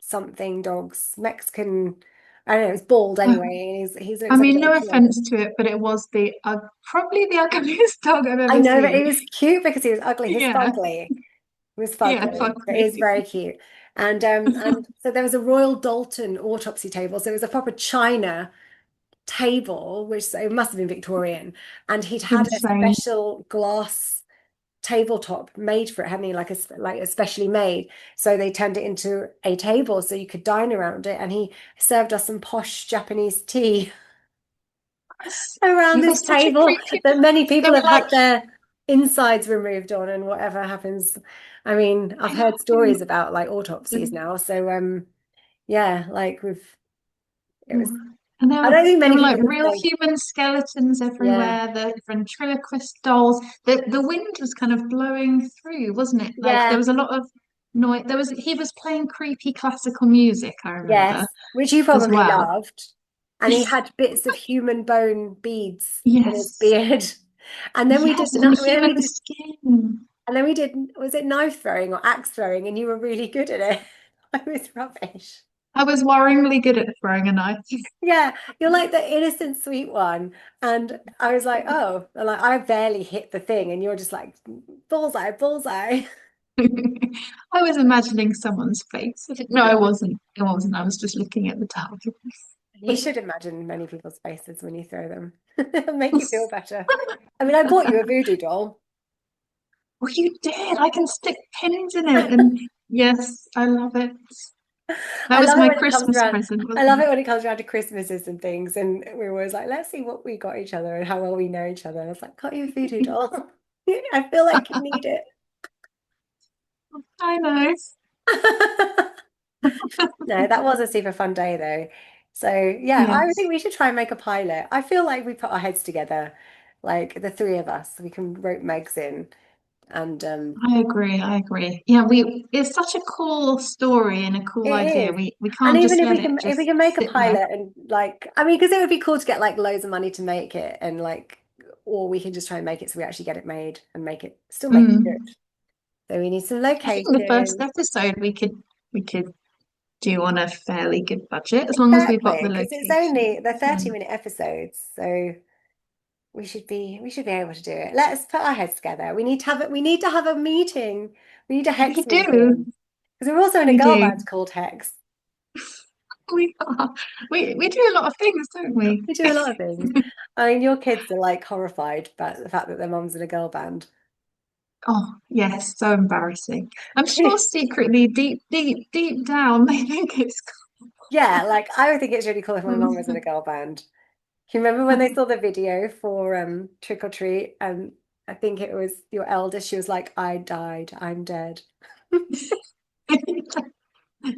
something dogs? Mexican, I don't know, it's bald anyway, and he I looks like a mean, little no kid. offense to it, but it was the probably the ugliest dog I've I ever know, but seen. he was cute because he was ugly. He's Yeah, fugly. Was yeah, fugly, but fuckery. is very cute. And so there was a Royal Dalton autopsy table. So it was a proper china table, which so it must have been Victorian. And he'd had a Insane. special glass tabletop made for it, hadn't he? Like especially made. So they turned it into a table so you could dine around it. And he served us some posh Japanese tea Yes. around He this was such a table creepy. that many They people were have like, had their insides removed on and whatever happens. I mean, I've I know. heard stories about like autopsies now. So yeah, like we've it was And I don't think there many were like people would real say, human skeletons yeah, everywhere. The ventriloquist dolls. The wind was kind of blowing through, wasn't it? Like there yeah, was a lot of noise. He was playing creepy classical music, I remember yes, which you as probably well. loved. And he had bits of human bone beads in his Yes. beard. And then we did Yes, and then we human did skin. and then we did was it knife throwing or axe throwing and you were really good at it. I was rubbish. I was worryingly good at throwing a knife. Yeah, you're like the innocent sweet one. And I was like, oh, and like I barely hit the thing, and you're just like bullseye, bullseye. I was imagining someone's face. No, I Yeah. wasn't. I wasn't. I was just looking at the target. You should imagine many people's faces when you throw them. It'll make you feel better. I mean, I bought you a voodoo doll. Well, you did. I can stick pins in it. And yes, I love it. That I was love it my when it comes Christmas around. present, I wasn't love it? it when it comes around to Christmases and things, and we're always like, let's see what we got each other and how well we know each other. And I was like, got you a voodoo doll. I feel like you need it. I know. No, that was a super fun day though. So yeah, I Yes, think we should try and make a pilot. I feel like we put our heads together, like the three of us, we can rope Megs in and I agree. I agree. Yeah, it's such a cool story and a cool it idea. is. We And can't even just let it if we just can make a sit there. pilot and like I mean, because it would be cool to get like loads of money to make it and like or we can just try and make it so we actually get it made and make it still make it good. Mm. So we need some I think the first locations. episode we could do on a fairly good budget as long as we've got Exactly, the because it's only locations. they're 30-minute episodes, so we should be able to do it. Let's put our heads together. We need to have a meeting. We need a We Hex do. meeting. Because we're also in a We girl do. band called Hex. We are. We do a lot of things, don't we? We do a lot of things. I mean, your kids are like horrified about the fact that their mum's in a girl band. Oh, yes, so embarrassing. I'm sure secretly, deep down, they think it's Yeah, like I would think it's really cool if my cool. mum was in a girl band. You remember when they saw the video for Trick or Treat, and I think it was your eldest, she was like, I died, I'm dead.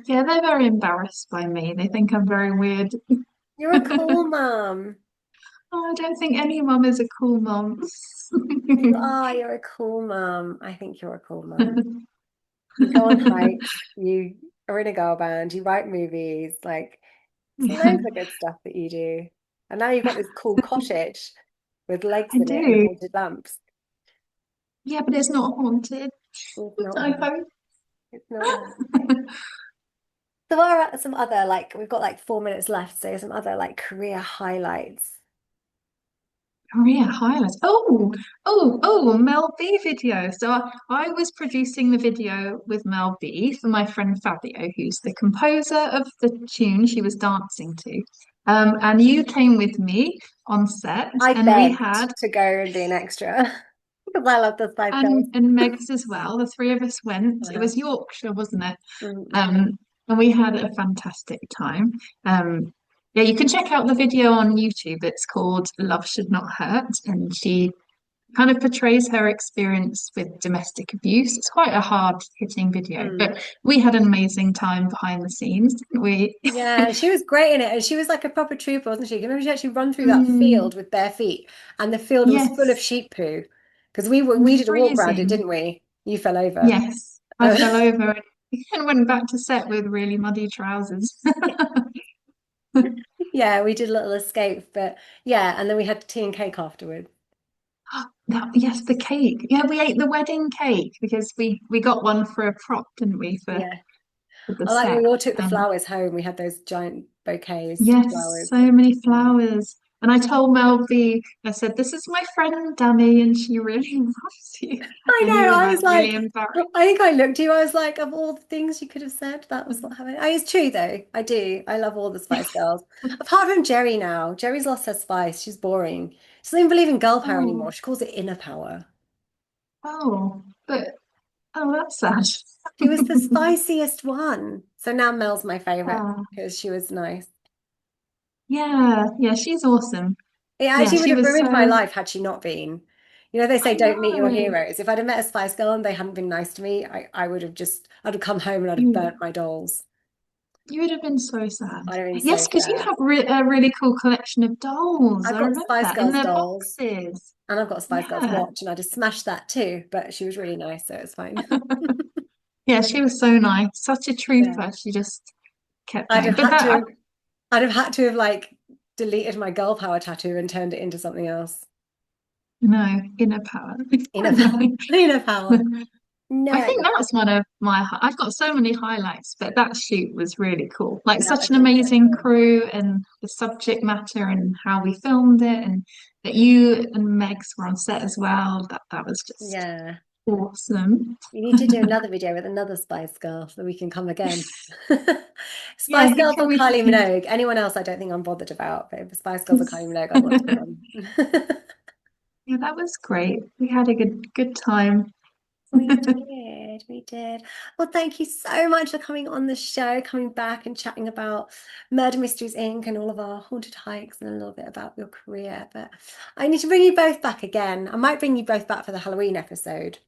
Yeah, they're very embarrassed by me. They think I'm very weird. You're a cool mum. Oh, I don't think any mum is a cool mum. You are, you're a cool mum. I think you're a cool mum. You go on hikes, you are in a girl band, you write movies, like it's Yeah, loads of good stuff that you do. And now you've got this cool cottage with legs I in it and do. haunted lamps. Yeah, but it's not haunted. It's not I haunted. hope. It's not haunted. So what are some other like we've got like 4 minutes left, so some other like career highlights. Career highlights. Mel B video. So I was producing the video with Mel B for my friend Fabio, who's the composer of the tune she was dancing to. And you came with me on set, I and we begged had to go and be an extra because I love the Spice Girls. and Megs as well. The three of us went. It Uh, was Yorkshire, wasn't it? mm. And we had a fantastic time. Yeah, you can check out the video on YouTube. It's called Love Should Not Hurt, and she kind of portrays her experience with domestic abuse. It's quite a hard hitting video, Mm. but we had an amazing time behind the scenes, didn't we? Yeah, she was great in it, and she was like a proper trooper, wasn't she? Remember she actually run through that Mm, field with bare feet, and the field was full of yes, sheep poo because we and did a walk around it, freezing. didn't we? You fell over. Yes, I fell over and went back to set with really muddy trousers. Yeah, we did a little escape, but yeah, and then we had tea and cake afterwards. Yes, the cake. Yeah, we ate the wedding cake because we got one for a prop, didn't we, Yeah. for the I like set? we all took the Um, flowers home. We had those giant bouquets of yes, flowers. so many flowers. And I told Mel B, I said, "This is my friend Danny, and she really loves you." I And he know. was I like was really like, embarrassed. I think I looked at you. I was like, of all the things you could have said, that was what happened. It's true though. I do. I love all the Spice Girls. Apart from Jerry now. Jerry's lost her spice. She's boring. She doesn't even believe in girl power Oh, anymore. She calls it inner power. but that's sad. She was the spiciest one. So now Mel's my favorite Oh, because she was nice. yeah, she's awesome. It Yeah, actually would she have was ruined my so. life had she not been. You know, they say I don't meet your know. heroes. If I'd have met a Spice Girl and they hadn't been nice to me, I would have just, I'd have come home and I'd have burnt You my dolls. you would have been so sad. I'd have been so Yes, because you sad. have a really cool collection of dolls. I've I got remember Spice that in Girls their dolls boxes. and I've got a Spice Girls Yeah. watch and I just smashed that too, but she was really nice, so it's fine. Yeah, she was so nice. Such a Yeah. trooper. She just kept I'd going. have But had that, to I'd have had to have like deleted my girl power tattoo and turned it into something else. no, inner power. Inner power. Inner power. I No, think that's one of I've got so many highlights, but that shoot was really cool. Like that such was an also amazing cool. crew and the subject matter and how we filmed it and that you and Megs were on set as well. That was just Yeah. awesome. You need to do another video with another Spice Girl so we can come again. Yeah, Spice who Girls can or we Kylie think? Minogue. Anyone else I don't think I'm bothered about, but if it's Spice Girls or Kylie Minogue, I'd want to come. Yeah, that was great. We had a good time. We did, we did. Well, thank you so much for coming on the show, coming back and chatting about Murder Mysteries Inc. and all of our haunted hikes and a little bit about your career. But I need to bring you both back again. I might bring you both back for the Halloween episode.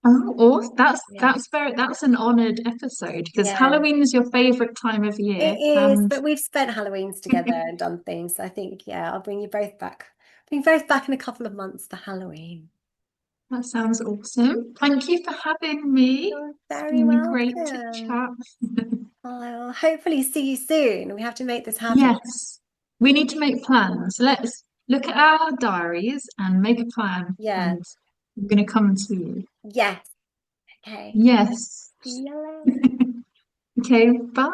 Oh, awesome. Yeah. That's an honored episode because Yeah. Halloween is your favorite time of It year, is, and but we've spent Halloweens together and done things. So I think, yeah, I'll bring you both back. Bring you both back in a couple of months for Halloween. that sounds awesome. Thank you for having me. You're It's very been great to welcome. chat. I'll hopefully see you soon. We have to make this happen. Yes, we need to make plans. Let's look at our diaries and make a plan, Yeah. and I'm going to come and see you. Yes. Okay. Yes. See you later. Okay, bye.